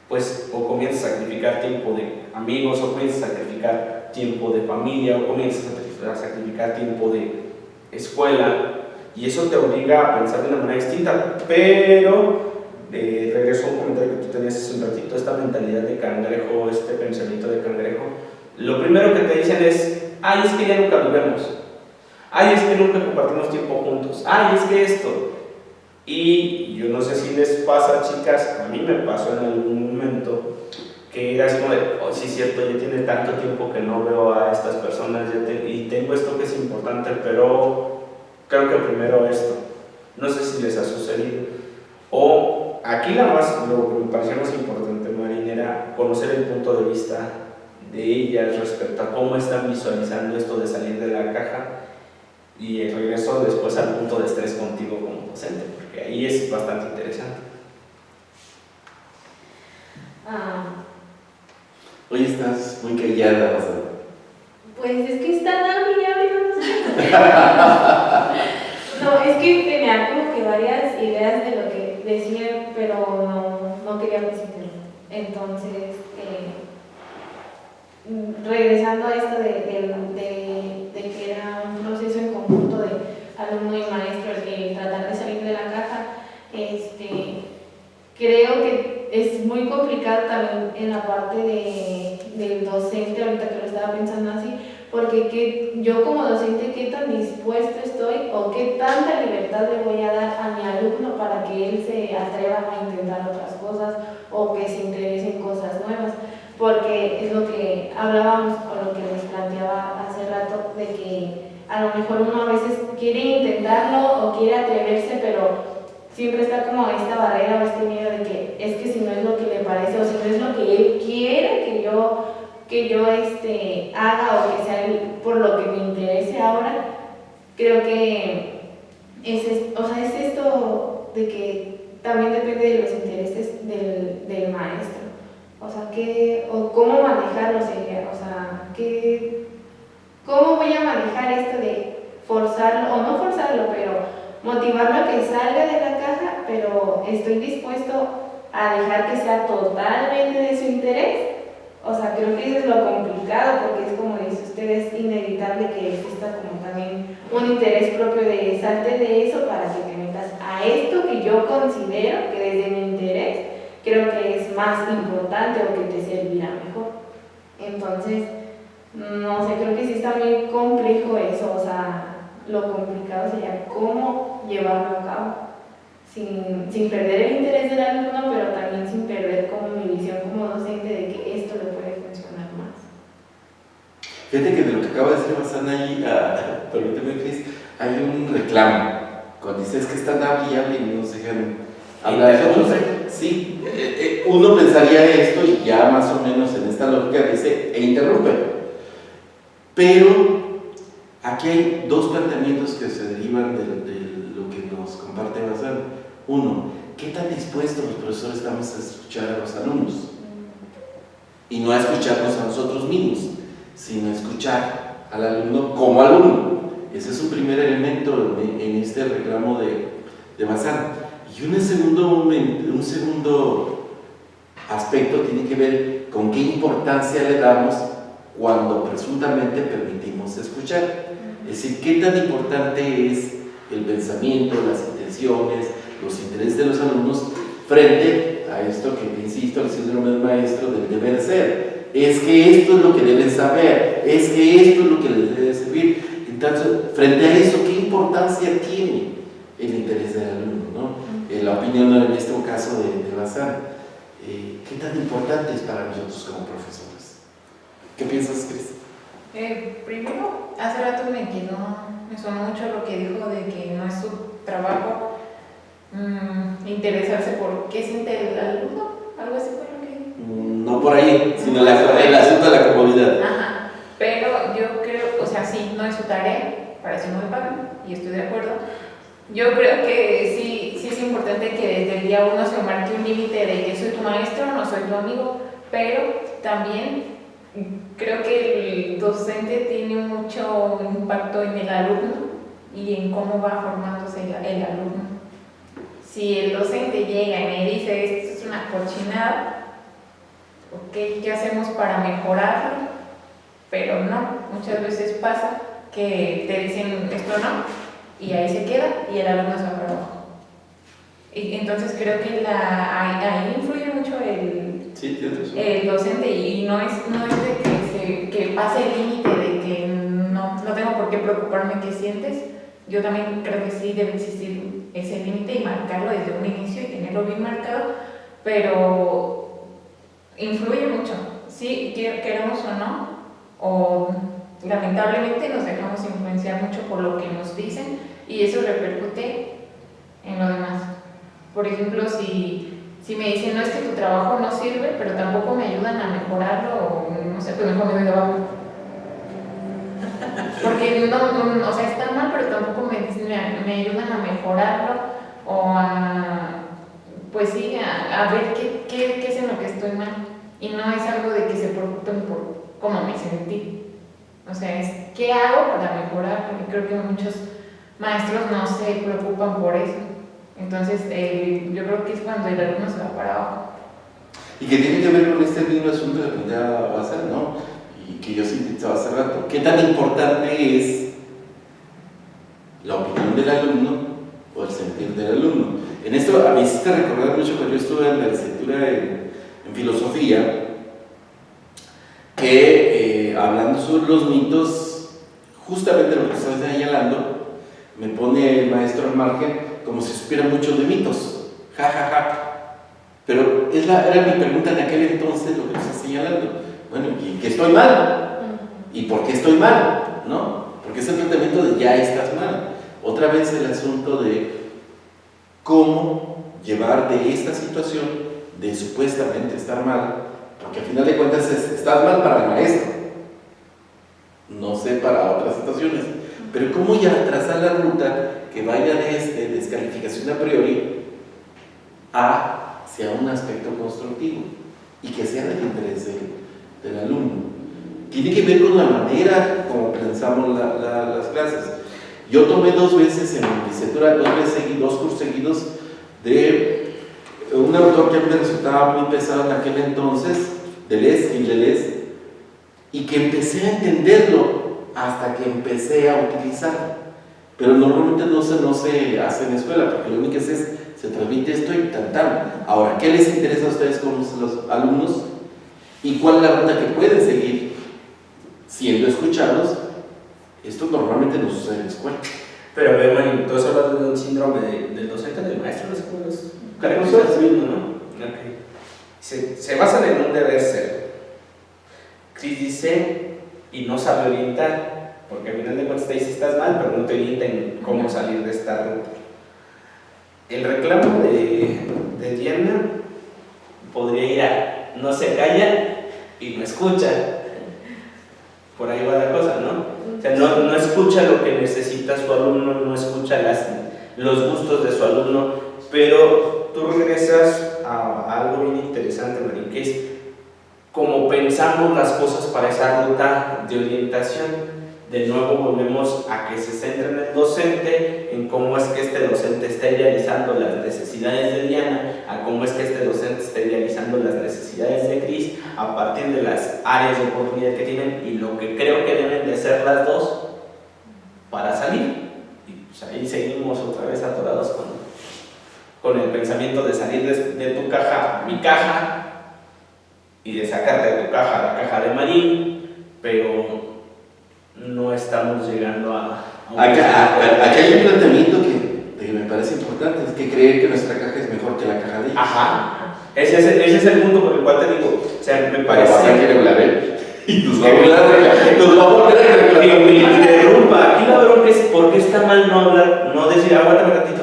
pues o comienzas a sacrificar tiempo de amigos, o comienzas a sacrificar tiempo de familia, o comienzas a sacrificar tiempo de escuela, y eso te obliga a pensar de una manera distinta. Pero regreso a un comentario que tú tenías hace un ratito, esta mentalidad de cangrejo, este pensamiento de cangrejo, lo primero que te dicen es: ay, es que ya nunca nos vemos, ay, es que nunca compartimos tiempo juntos, ay, es que esto. Y yo no sé si les pasa, chicas, a mí me pasó en algún momento que era así como de, oh, sí es cierto, ya tiene tanto tiempo que no veo a estas personas, y tengo esto que es importante, pero creo que primero esto. No sé si les ha sucedido. O aquí lo que me pareció más importante, Marín, era conocer el punto de vista de ellas respecto a cómo están visualizando esto de salir de la caja, y el regreso después al punto de estrés contigo como docente, porque ahí es bastante interesante. Hoy estás muy callada, Rosa. Pues es que está dando y abriendo. No, es que tenía como que varias ideas de lo que decía, pero no quería presentarlo. Entonces, regresando a esto de que era un proceso en conjunto de alumno y maestro, el que tratar de salir de la caja, creo que es muy complicado también en la parte del docente, ahorita que lo estaba pensando así, porque yo como docente, ¿qué tan dispuesto estoy o qué tanta libertad le voy a dar a mi alumno para que él se atreva a intentar otras cosas o que se interese en cosas nuevas? Porque es lo que hablábamos o lo que les planteaba hace rato, de que a lo mejor uno a veces quiere intentarlo o quiere atreverse, pero siempre está como esta barrera o este miedo de que es que si no es lo que le parece o si no es lo que él quiere que yo haga o que sea por lo que me interese ahora. Creo que es esto de que también depende de los intereses del maestro. O sea, cómo manejarlo sería, o sea, cómo voy a manejar esto de forzarlo, o no forzarlo, pero motivarlo a que salga de la caja, pero estoy dispuesto a dejar que sea totalmente de su interés. O sea, creo que eso es lo complicado, porque es como dice usted, es inevitable que exista como también un interés propio de salte de eso para que te metas a esto que yo considero que desde mi interés creo que es más importante o que te servirá mejor. Entonces, no sé, creo que sí está muy complejo eso, o sea, lo complicado sería cómo llevarlo a cabo, sin perder el interés del alumno, pero también sin perder como mi visión como docente de que esto le puede funcionar más. Fíjate que de lo que acaba de decir Bazán ahí, permíteme, Cris, hay un reclamo. Cuando dices que es tan viable y no nos dejan hablar. Sí, uno pensaría esto y ya más o menos en esta lógica dice e interrumpe. Pero aquí hay dos planteamientos que se derivan de lo que nos comparte Bazán. Uno, ¿qué tan dispuestos los profesores estamos a escuchar a los alumnos? Y no a escucharnos a nosotros mismos, sino a escuchar al alumno como alumno. Ese es un primer elemento en este reclamo de Bazán. Y un segundo aspecto tiene que ver con qué importancia le damos cuando presuntamente permitimos escuchar. Es decir, qué tan importante es el pensamiento, las intenciones, los intereses de los alumnos frente a esto que, insisto, el síndrome del maestro del deber ser. Es que esto es lo que deben saber, es que esto es lo que les debe servir. Entonces, frente a eso, ¿qué importancia tiene el interés del alumno, ¿no? La opinión en este caso de Bazán, ¿qué tan importante es para nosotros como profesores? ¿Qué piensas, Cris? Primero, hace rato me sonó mucho lo que dijo de que no es su trabajo interesarse por qué siente el alumno, algo así fue lo que... No por ahí, sino el asunto de la comodidad. Ajá, pero yo creo, o sea, sí, no es su tarea, para eso no me pagan, y estoy de acuerdo. Yo creo que sí es importante que desde el día uno se marque un límite de que soy tu maestro, no soy tu amigo, pero también creo que el docente tiene mucho impacto en el alumno y en cómo va formándose el alumno. Si el docente llega y me dice esto es una cochinada, ok, ¿qué hacemos para mejorarlo? Pero no, muchas veces pasa que te dicen esto no, y ahí se queda y el alumno se va para abajo. Y entonces creo que ahí influye mucho el docente, y no es de que pase el límite de que no tengo por qué preocuparme qué sientes. Yo también creo que sí debe existir ese límite y marcarlo desde un inicio y tenerlo bien marcado, pero influye mucho, sí, queramos o no, o lamentablemente nos dejamos influenciar mucho por lo que nos dicen y eso repercute en lo demás. Por ejemplo, si me dicen, no, es que tu trabajo no sirve, pero tampoco me ayudan a mejorarlo, o no sé, pues mejor me doy de abajo. Porque no, o sea, está mal, pero tampoco me ayudan a mejorarlo, o a, pues sí, a ver qué es en lo que estoy mal. Y no es algo de que se preocupen por cómo me sentí. O sea, es qué hago para mejorar, porque creo que muchos maestros no se preocupan por eso. Entonces, yo creo que es cuando el alumno se va para abajo. Y que tiene que ver con este mismo asunto de aprender a hacer, ¿no? Y que yo sintetizaba hace rato. ¿Qué tan importante es la opinión del alumno o el sentir del alumno? En esto a mí sí te recordar mucho cuando yo estuve en la licenciatura en filosofía, que hablando sobre los mitos, justamente lo que estás señalando, me pone el maestro al margen como si supiera mucho de mitos, pero era mi pregunta en aquel entonces lo que estás señalando. Bueno, ¿y qué estoy mal? ¿Y por qué estoy mal? ¿No? Porque es el planteamiento de ya estás mal. Otra vez el asunto de cómo llevar de esta situación de supuestamente estar mal, porque al final de cuentas estás mal para el maestro, no sé para otras situaciones, pero cómo ya trazar la ruta que vaya de descalificación a priori hacia un aspecto constructivo y que sea del interés del alumno. Tiene que ver con la manera como pensamos las clases. Yo tomé 2 veces en mi licenciatura, 2 cursos seguidos de un autor que a mí me resultaba muy pesado en aquel entonces, Deleuze, y que empecé a entenderlo hasta que empecé a utilizarlo. Pero normalmente no se hace en escuela, porque lo único que se transmite esto y tan. Ahora, ¿qué les interesa a ustedes como los alumnos? ¿Y cuál es la ruta que pueden seguir siendo escuchados? Esto normalmente no sucede en la escuela. Pero a ver, Mari, tú has hablado de un síndrome del docente, del maestro, no sé cómo es. Características mismo, ¿no? Okay. Se basan en un deber ser. Chris dice, y no sabe orientar, porque al final de cuentas te dice estás mal, pero no te orienta en cómo salir de esta ruta. El reclamo de Diana podría ir a no se calla y no escucha. Por ahí va la cosa, ¿no? O sea, no escucha lo que necesita su alumno, no escucha los gustos de su alumno, pero tú regresas a algo bien interesante, Marín, que es cómo pensamos las cosas para esa ruta de orientación. De nuevo volvemos a que se centra en el docente, en cómo es que este docente está idealizando las necesidades de Diana, a cómo es que este docente está idealizando las necesidades de Chris a partir de las áreas de oportunidad que tienen y lo que creo que deben de ser las dos para salir. Y pues ahí seguimos otra vez atorados con el pensamiento de salir de tu caja a mi caja y de sacarte de tu caja a la caja de Marín, pero no estamos llegando a acá hay un planteamiento que me parece importante, es que creer que nuestra caja es mejor que la caja de ellos. Ajá, ese es el punto por el cual te digo, o sea, me parece... Pero vas a querer hablar él y nos va a volver a reclamar. Que me interrumpa, aquí la bronca es por qué está mal no hablar, no decir, aguántame un ratito.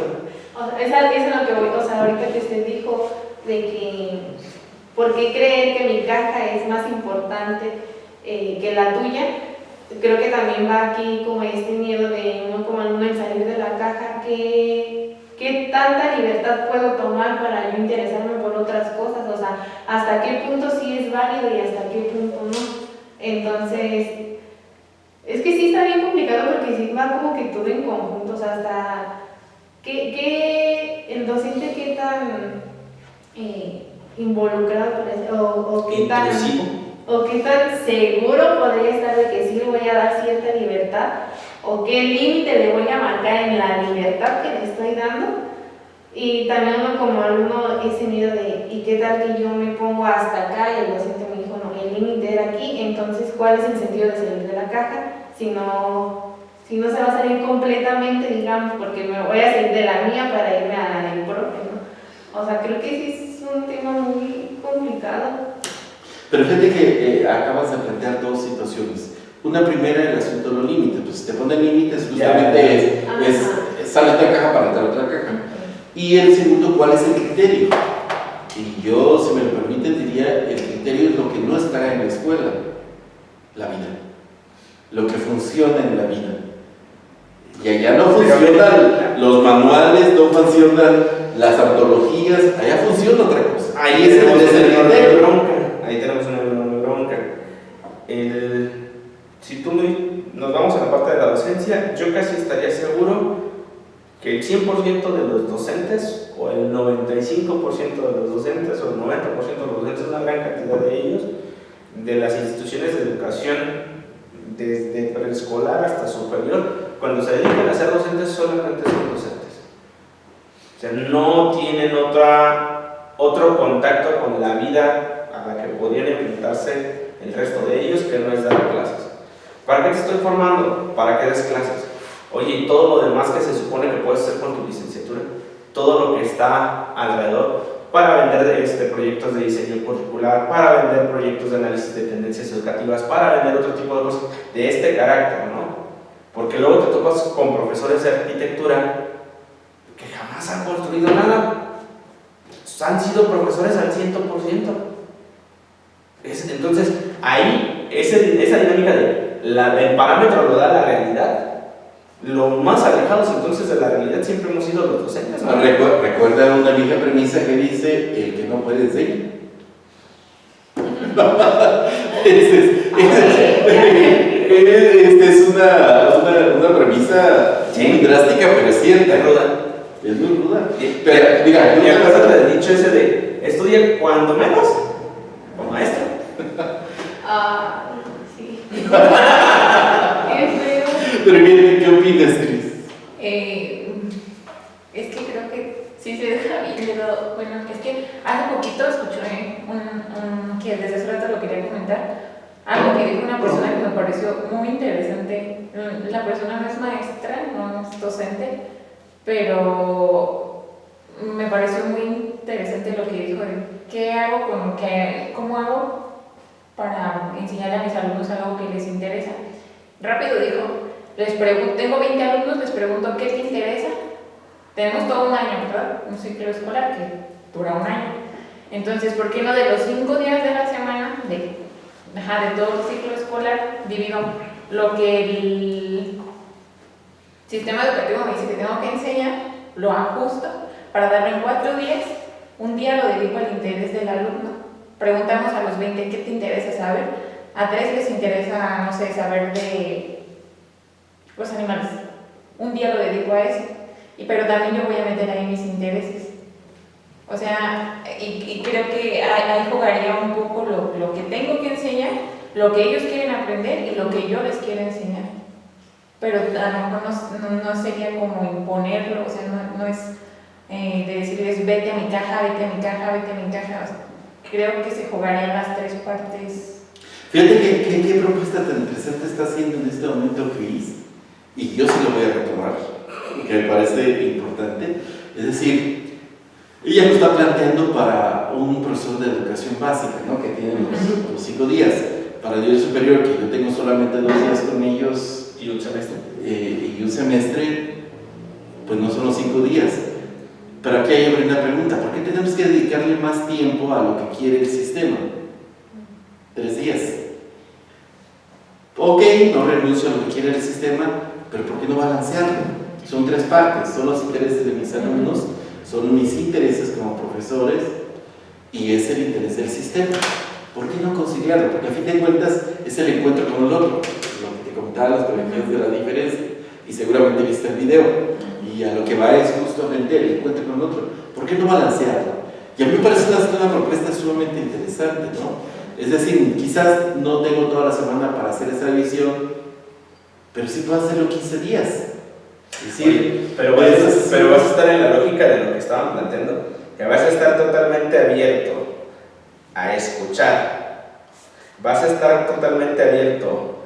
O sea, eso es lo que voy, o sea, ahorita que usted dijo de que, ¿por qué creer que mi caja es más importante que la tuya? Creo que también va aquí como este miedo de uno como alumno en salir de la caja, ¿qué tanta libertad puedo tomar para yo interesarme por otras cosas? O sea, ¿hasta qué punto sí es válido y hasta qué punto no? Entonces, es que sí está bien complicado porque sí va como que todo en conjunto, o sea, hasta el docente qué tan involucrado o qué tan... ¿O qué tan seguro podría estar de que sí le voy a dar cierta libertad? ¿O qué límite le voy a marcar en la libertad que le estoy dando? Y también uno como alumno ese miedo de ¿y qué tal que yo me pongo hasta acá? Y el docente me dijo, no, el límite era aquí, entonces ¿cuál es el sentido de salir de la caja? Si no se va a salir completamente, digamos, porque me voy a salir de la mía para irme a la del profe, ¿no? O sea, creo que sí es un tema muy complicado. Pero fíjate que acabas de plantear 2 situaciones. Una primera, el asunto de los límites. Pues si te ponen límites, justamente es sale de la caja para entrar a otra caja. Y el segundo, ¿cuál es el criterio? Y yo, si me lo permiten, diría, el criterio es lo que no está en la escuela, la vida. Lo que funciona en la vida. Y allá no funcionan los manuales, no funcionan las antologías, allá funciona otra cosa. Ahí tenemos una enorme bronca. Ahí tenemos una enorme bronca. Si tú nos vamos a la parte de la docencia, yo casi estaría seguro que el 100% de los docentes, o el 95% de los docentes, o el 90% de los docentes, una gran cantidad de ellos, de las instituciones de educación, desde preescolar hasta superior, cuando se dedican a ser docentes, solamente son docentes. O sea, no tienen otro contacto con la vida a la que podrían enfrentarse el resto de ellos, que no es dar clases. ¿Para qué te estoy formando? Para que des clases. Oye, y todo lo demás que se supone que puedes hacer con tu licenciatura, todo lo que está alrededor, para vender proyectos de diseño curricular, para vender proyectos de análisis de tendencias educativas, para vender otro tipo de cosas de este carácter, ¿no? Porque luego te topas con profesores de arquitectura que jamás han construido nada. Han sido profesores al 100%. Entonces, ahí, esa dinámica del parámetro lo da la realidad, lo más alejados entonces de la realidad siempre hemos sido los docentes, ¿no? Recuerda una vieja premisa que dice: el que no puede enseña. Esta es una premisa muy drástica, pero es cierta. Es ruda. Es muy ruda. Pero, mira, ¿y acuerdas del dicho ese de estudia cuando menos o maestro? Sí. Qué feo. Pero ¿qué opinas, Cris? Es que creo que sí se deja bien, pero bueno, es que hace poquito escuché que desde hace rato lo quería comentar, algo que dijo una persona que me pareció muy interesante. La persona no es maestra, no es docente, pero me pareció muy interesante lo que dijo de qué hago cómo hago para enseñar a mis alumnos algo que les interesa. Rápido dijo, tengo 20 alumnos, les pregunto ¿qué te interesa? Tenemos todo un año, ¿verdad? Un ciclo escolar que dura un año. Entonces, ¿por qué no de los 5 días de la semana, de todo el ciclo escolar, divido lo que el sistema educativo me dice que tengo que enseñar, lo ajusto para darlo en 4 días, un día lo dedico al interés del alumno. Preguntamos a los 20 ¿qué te interesa saber? A 3 les interesa, no sé, saber de los animales. Un día lo dedico a eso. Pero también yo voy a meter ahí mis intereses. O sea, y creo que ahí jugaría un poco lo que tengo que enseñar, lo que ellos quieren aprender y lo que yo les quiero enseñar. Pero a lo mejor no sería como imponerlo, o sea, no es de decirles vete a mi caja, vete a mi caja, vete a mi caja. O sea, creo que se jugarían las 3 partes. Fíjate qué propuesta tan interesante está haciendo en este momento Cris, y yo sí lo voy a retomar, que me parece importante. Es decir, ella lo está planteando para un profesor de educación básica, ¿no? Que tiene los 5 días. Para el nivel superior, que yo tengo solamente 2 días con ellos Y un semestre. y un semestre, pues no son los 5 días. Pero aquí hay una pregunta: ¿por qué tenemos que dedicarle más tiempo a lo que quiere el sistema? 3 días. Ok, no renuncio a lo que quiere el sistema, pero ¿por qué no balancearlo? Son 3 partes: son los intereses de mis alumnos, son mis intereses como profesores y es el interés del sistema. ¿Por qué no conciliarlo? Porque a fin de cuentas es el encuentro con el otro, lo que te comentaba, las perspectivas de la diferencia, y seguramente viste el video, y a lo que va es justamente el encuentro con el otro. ¿Por qué no balancearlo? Y a mí me parece una propuesta sumamente interesante, ¿no? Es decir, quizás no tengo toda la semana para hacer esa revisión, pero sí puedo hacerlo 15 días. Es decir, oye, pero vas a estar en la lógica de lo que estaban planteando, que vas a estar totalmente abierto a escuchar, vas a estar totalmente abierto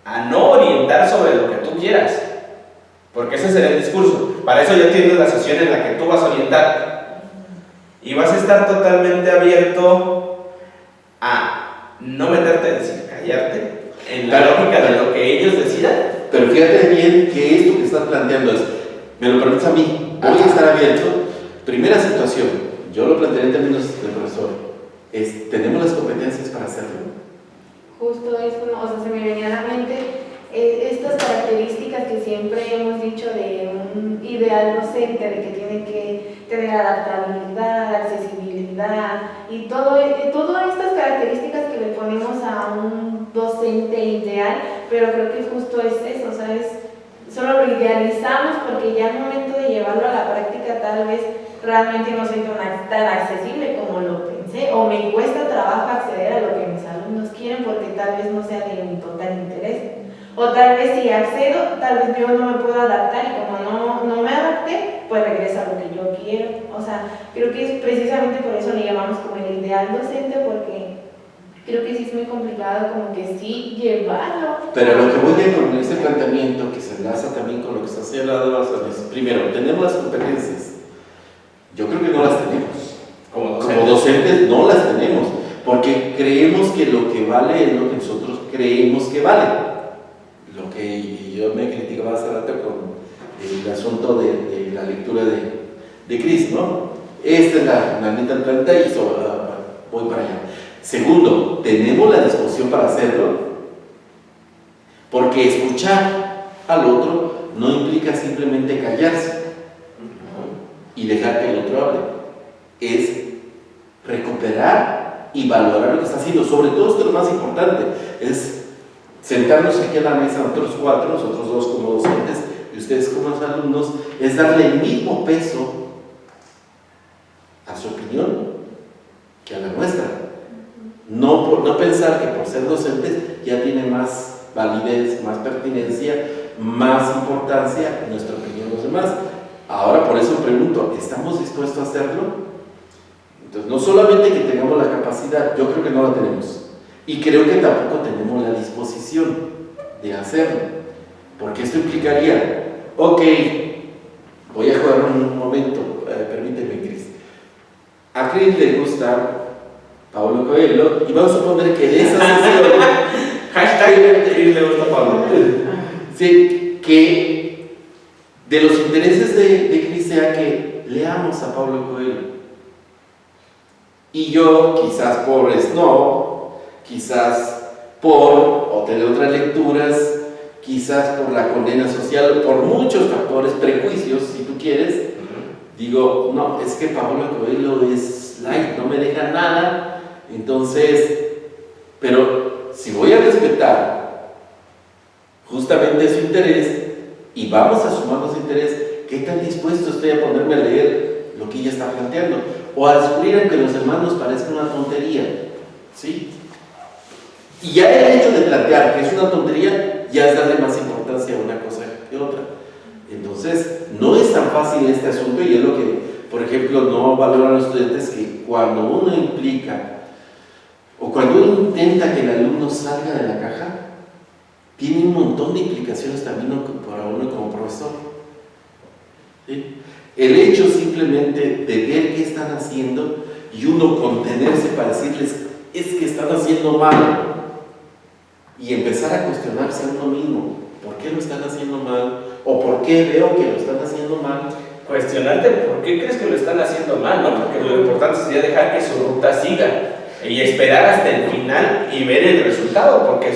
a no orientar sobre lo que tú quieras, porque ese será el discurso. Para eso ya tienes la sesión en la que tú vas a orientar, y vas a estar totalmente abierto a no meterte, es decir, callarte en la lógica de lo que ellos decidan. Pero fíjate bien que esto que estás planteando es, me lo permites a mí, voy a estar abierto. Primera situación, yo lo planteé en términos del profesor, ¿tenemos las competencias para hacerlo? Justo esto, ¿no? O sea, se me venía a la mente estas características que siempre hemos dicho de un ideal docente, de que tiene que tener adaptabilidad, accesibilidad y todas estas características que le ponemos a un docente ideal, pero creo que justo es eso, ¿sabes? Solo lo idealizamos porque ya al momento de llevarlo a la práctica tal vez realmente no soy tan accesible como lo pensé, o me cuesta trabajo acceder a lo que mis alumnos quieren porque tal vez no sea de mi total interés, o tal vez si accedo, tal vez yo no me puedo adaptar y como no me adapté, pues regreso a lo que yo quiero. O sea, creo que es precisamente por eso le llamamos como el ideal docente, porque creo que sí es muy complicado como que sí llevarlo. Pero lo que voy a con ese planteamiento, que se enlaza también con lo que está señalado, es primero, tenemos las competencias. Yo creo que no las tenemos. Como docentes no las tenemos, porque creemos que lo que vale es lo que nosotros creemos que vale. Lo que yo me criticaba hace rato con el asunto de la lectura de Cris, ¿no? Esta es la neta del planeta y voy para allá. Segundo, tenemos la disposición para hacerlo, porque escuchar al otro no implica simplemente callarse y dejar que el otro hable. Es recuperar y valorar lo que está haciendo. Sobre todo, esto es lo más importante, es sentarnos aquí a la mesa, nosotros cuatro, nosotros dos como docentes y ustedes como alumnos, es darle el mismo peso a su opinión que a la nuestra. No pensar que por ser docentes ya tiene más validez, más pertinencia, más importancia nuestra opinión de los demás. Ahora por eso pregunto, ¿estamos dispuestos a hacerlo? Entonces, no solamente que tengamos la capacidad, yo creo que no la tenemos. Y creo que tampoco tenemos la disposición de hacerlo. Porque esto implicaría, ok, voy a jugar un momento, permíteme, Cris. A Cris le gusta Paulo Coelho y vamos a suponer que en esa sesión hashtag Cris le gusta Pablo. Sí, que de los intereses de Cris sea que leamos a Paulo Coelho. Y yo, quizás por snob, quizás por tener otras lecturas, quizás por la condena social, por muchos factores, prejuicios, si tú quieres, digo, no, es que Paulo Coelho es light, no me deja nada. Entonces, pero si voy a respetar justamente su interés y vamos a sumar los intereses, ¿qué tan dispuesto estoy a ponerme a leer lo que ella está planteando? O a descubrir aunque los demás nos parezca una tontería, ¿sí? Y ya el hecho de plantear que es una tontería ya es darle más importancia a una cosa que otra. Entonces, no es tan fácil este asunto y es lo que, por ejemplo, no valoran los estudiantes, que cuando uno implica o cuando uno intenta que el alumno salga de la caja, tiene un montón de implicaciones también para uno como profesor. ¿Sí? El hecho simplemente de ver qué están haciendo y uno contenerse para decirles, es que están haciendo mal, y empezar a cuestionarse a uno mismo, ¿por qué lo están haciendo mal? ¿O por qué veo que lo están haciendo mal? Cuestionarte por qué crees que lo están haciendo mal, ¿no? Porque lo importante sería dejar que su ruta siga y esperar hasta el final y ver el resultado, porque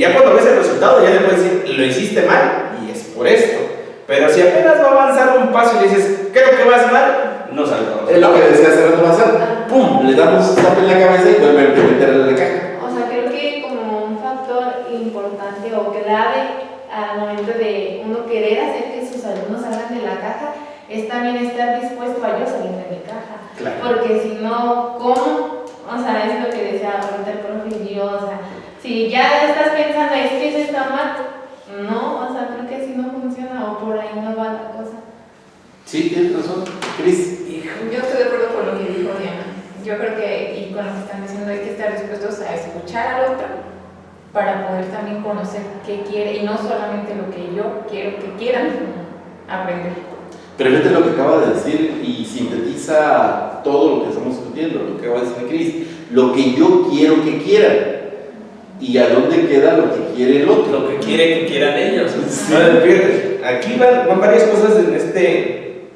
ya cuando ves el resultado ya le puedes decir, lo hiciste mal y es por esto. Pero si apenas va a avanzar un paso y le dices, creo que vas mal, no salgo. Es lo que decía hace rato pasar, ¡pum! Le damos un tap en la cabeza y vuelve a meterle en la caja. O sea, creo que como un factor importante o clave al momento de uno querer hacer que sus alumnos salgan de la caja es también estar dispuesto a yo salir de mi caja. Claro. Porque si no, ¿cómo? O sea, es lo que decía ahorita el profe y yo, o sea, si ya estás pensando, es que eso está mal, no, o sea, creo que así no funciona o por ahí no va la cosa. Sí, tienes razón, Cris. Yo estoy de acuerdo con lo que dijo Diana. Yo creo que, y con lo que están diciendo, hay que estar dispuestos a escuchar al otro para poder también conocer qué quiere y no solamente lo que yo quiero que quieran aprender. Pero fíjate lo que acaba de decir y sintetiza todo lo que estamos discutiendo, lo que acaba de decir Cris. Lo que yo quiero que quieran. ¿Y a dónde queda lo que quiere el otro? Lo que quiere que quieran ellos. Sí. No, fíjate, aquí van varias cosas en este.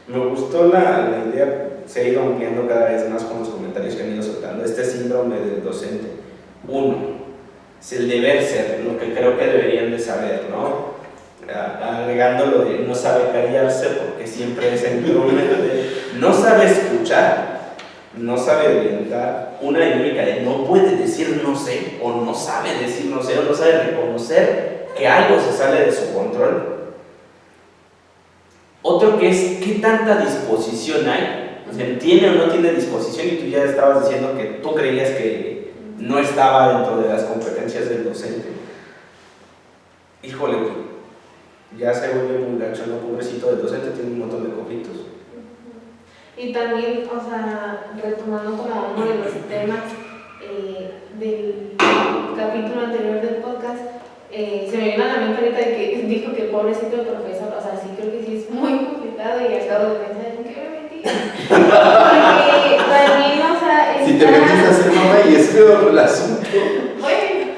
Me gustó la idea, se ha ido ampliando cada vez más con los comentarios que han ido soltando. Este síndrome del docente. Uno, es el deber ser, lo que creo que deberían de saber, ¿no? Agregando lo de no sabe callarse, porque siempre es el problema de no sabe escuchar. No sabe orientar, una dinámica de no puede decir no sé, o no sabe decir no sé, o no sabe reconocer que algo se sale de su control. Otro que es qué tanta disposición hay, o sea, tiene o no tiene disposición, y tú ya estabas diciendo que tú creías que no estaba dentro de las competencias del docente. Híjole, ya se vuelve muy gacho, ¿no? Pobrecito del docente, tiene un montón de conflictos. Y también, o sea, retomando como uno de los temas del capítulo anterior del podcast, se me vino a la mente ahorita de que dijo que pobrecito el profesor, o sea, sí creo que sí es muy complicado y acabo de pensar en qué me metí. Porque también, o sea, Si te metiste a hacer mamá y es peor el asunto. Bueno,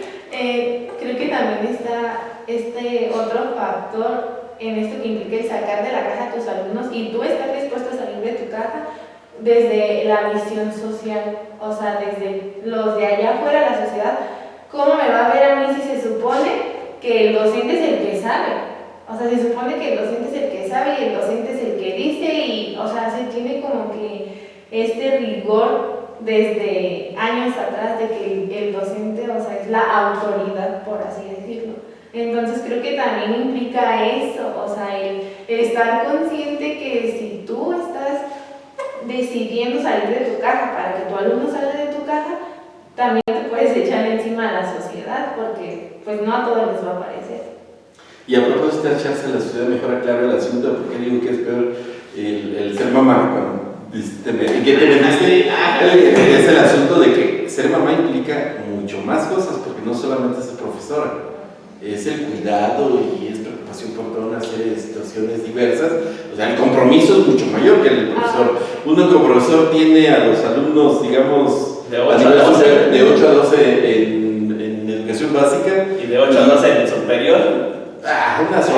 creo que también está este otro factor en esto que implica el sacar de la caja a tus alumnos y tú estar dispuesto a salir de tu caja desde la visión social, o sea, desde los de allá afuera, la sociedad. ¿Cómo me va a ver a mí si se supone que el docente es el que sabe? O sea, se supone que el docente es el que sabe y el docente es el que dice y, o sea, se tiene como que este rigor desde años atrás de que el docente, o sea, es la autoridad, por así decirlo. Entonces creo que también implica eso, o sea, el estar consciente que si tú estás decidiendo salir de tu caja para que tu alumno salga de tu caja, también te puedes echar encima a la sociedad porque pues no a todos les va a parecer. Y a propósito de echarse a la sociedad, mejor aclaro el asunto, porque digo que es peor el ser mamá cuando ¿qué te metiste? Es el asunto de que ser mamá implica mucho más cosas, porque no solamente es ser profesora, es el cuidado y es preocupación por toda una serie de situaciones diversas. O sea, el compromiso es mucho mayor que el del profesor. Uno como profesor tiene a los alumnos, digamos, de 8 a 12, de 8 a 12 en educación básica. Y de 8 a 12 en el superior. Unas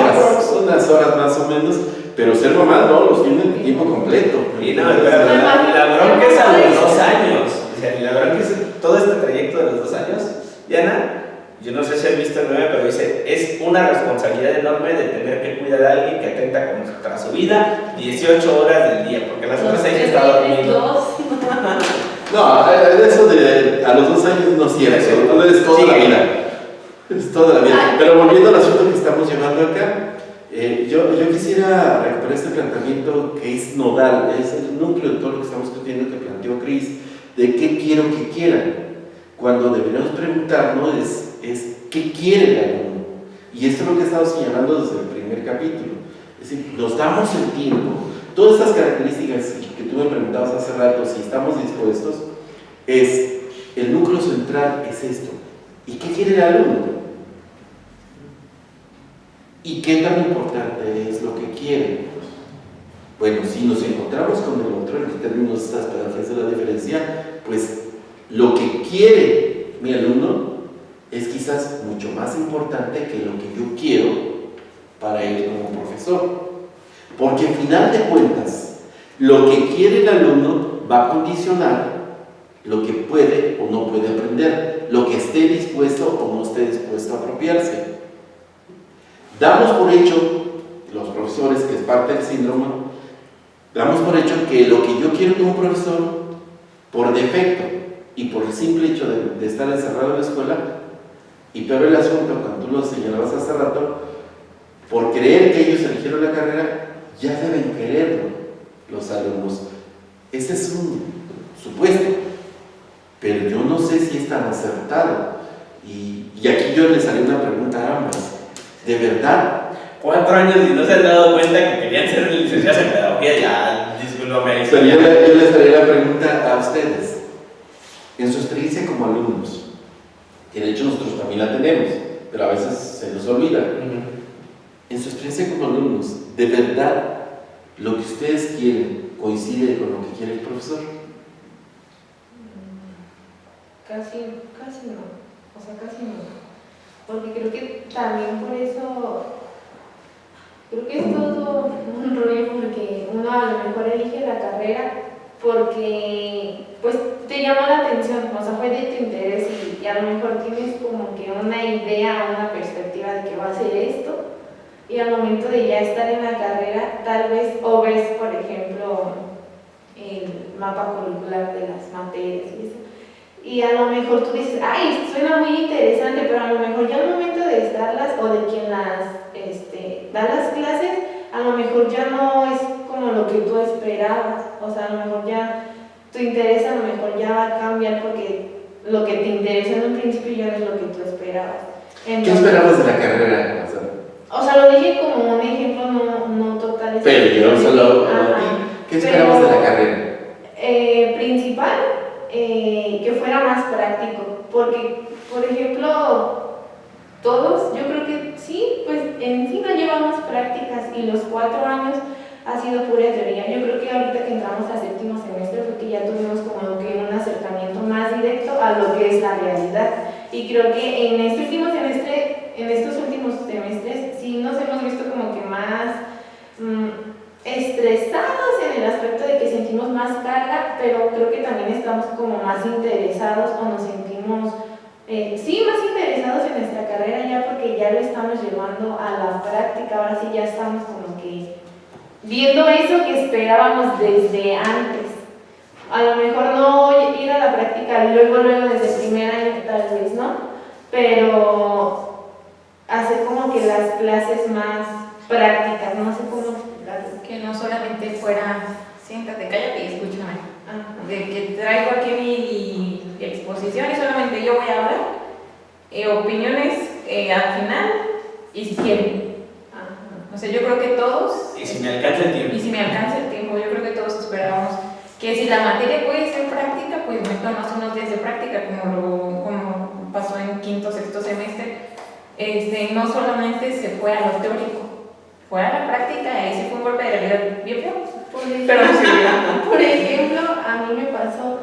horas más o menos, pero ser mamá no, los tiene en tiempo completo. Y no, pero la bronca es a los 2 años. O sea, la bronca es todo este trayecto de los 2 años. Diana, yo no sé si has visto el meme, pero dice, es una responsabilidad enorme de tener que cuidar a alguien que atenta contra su vida 18 horas del día, porque las otras hay que estar dormido. No, eso de a los 2 años no es cierto, no es toda la vida. Es toda la vida. Pero volviendo al asunto que estamos llevando acá, yo quisiera recuperar este planteamiento que es nodal, es el núcleo de todo lo que estamos discutiendo que planteó Cris, de qué quiero que quieran. Cuando deberíamos preguntarnos es qué quiere el alumno. Y esto es lo que he estado señalando desde el primer capítulo. Es decir, nos damos el tiempo. Todas estas características que tú me preguntabas hace rato, si estamos dispuestos, el núcleo central es esto. ¿Y qué quiere el alumno? ¿Y qué tan importante es lo que quiere? Bueno, si nos encontramos con el otro, en términos de estas pedagogías de la diferencia, pues lo que quiere mi alumno es quizás mucho más importante que lo que yo quiero para él como profesor. Porque al final de cuentas, lo que quiere el alumno va a condicionar lo que puede o no puede aprender, lo que esté dispuesto o no esté dispuesto a apropiarse. Damos por hecho, los profesores, que es parte del síndrome, damos por hecho que lo que yo quiero como profesor, por defecto y por el simple hecho de estar encerrado en la escuela, y peor el asunto, cuando tú lo señalabas hace rato, por creer que ellos eligieron la carrera, ya deben quererlo los alumnos. Ese es un supuesto, pero yo no sé si es tan acertado. Y aquí yo les haré una pregunta a ambas. ¿De verdad? 4 años y no se han dado cuenta que querían ser licenciados en pedagogía, ya, discúlpame. Pero yo les haré la pregunta a ustedes. En su experiencia como alumnos, que de hecho nosotros también la tenemos, pero a veces se nos olvida. En su experiencia como alumnos, ¿de verdad lo que ustedes quieren coincide con lo que quiere el profesor? Casi no, o sea, casi no. Porque creo que también por eso, creo que es todo un rollo porque uno a lo mejor elige la carrera porque pues te llama la atención, o sea, fue de tu interés y a lo mejor tienes como que una idea, una perspectiva de que va a ser esto y al momento de ya estar en la carrera tal vez o ves, por ejemplo, el mapa curricular de las materias y eso. Y a lo mejor tú dices, ay, suena muy interesante, pero a lo mejor ya al momento de estarlas o de quien las da las clases, a lo mejor ya no es como lo que tú esperabas. O sea, a lo mejor ya tu interés a lo mejor ya va a cambiar porque lo que te interesó en un principio ya no es lo que tú esperabas. Entonces, ¿qué esperabas de la carrera? O sea, lo dije como un ejemplo no total. Pero yo solo ¿qué esperabas de la carrera? Principal, que fuera más práctico, porque, por ejemplo, todos, yo creo que sí, pues en sí no llevamos prácticas y los 4 años ha sido pura teoría. Yo creo que ahorita que entramos a 7º semestre fue que ya tuvimos como que un acercamiento más directo a lo que es la realidad. Y creo que en este último semestre, en estos últimos semestres, sí nos hemos visto como que más estresados en el aspecto de que sentimos más carga, pero creo que también estamos como más interesados o nos sentimos, sí, más interesados en nuestra carrera ya porque ya ya lo estamos llevando a la práctica, ahora sí ya estamos como que viendo eso que esperábamos desde antes. A lo mejor no ir a la práctica luego desde el primer año tal vez, ¿no? Pero hacer como que las clases más prácticas, no sé cómo explicarlo. Que no solamente fuera, siéntate, cállate y escúchame. Ajá. De que traigo aquí mi exposición y solamente yo voy a hablar, opiniones al final y si quieren. O sea, yo creo que todos, Y si me alcanza el tiempo. y si me alcanza el tiempo, yo creo que todos esperábamos que si la materia puede ser práctica, pues me tomas unos días de práctica, como pasó en quinto, sexto semestre. No solamente se fue a lo teórico, fue a la práctica y ahí se fue un golpe de realidad bien feo. Pero sí, Por ejemplo, a mí me pasó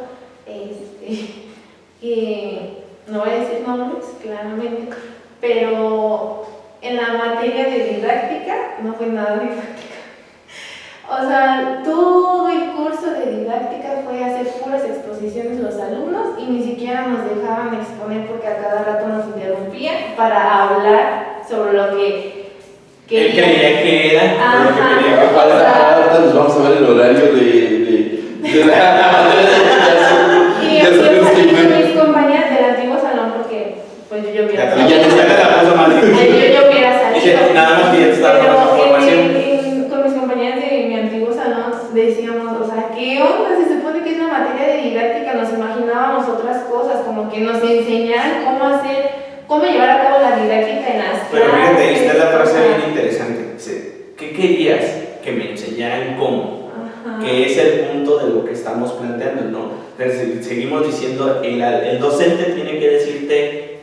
que no voy a decir nombres, claramente, pero en la materia de didáctica no fue nada didáctica. O sea, todo el curso de didáctica fue hacer puras exposiciones los alumnos y ni siquiera nos dejaban exponer porque a cada rato nos interrumpían para hablar sobre lo que Él creía que era, Ajá. lo que quería que Ahora pasara. ahorita nos vamos a ver el horario de la Y ya sabemos que mis compañeras del antiguo salón, porque pues yo hubiera Ya te la puso más difícil. yo hubiera salido. Dice, nada más que ya te estaba dando Pero información. con mis compañeras de mi antiguo salón decíamos, o sea, ¿qué onda? Se supone que es una materia de didáctica, nos imaginábamos otras cosas, como que nos enseñaran cómo llevar a cabo la didáctica en las Pero fíjate, clases. esta es la frase bien interesante. Dice, ¿qué querías? Que me enseñaran cómo. Ajá. Que es el punto de lo que estamos planteando, ¿no? Entonces, seguimos diciendo, el docente tiene que decirte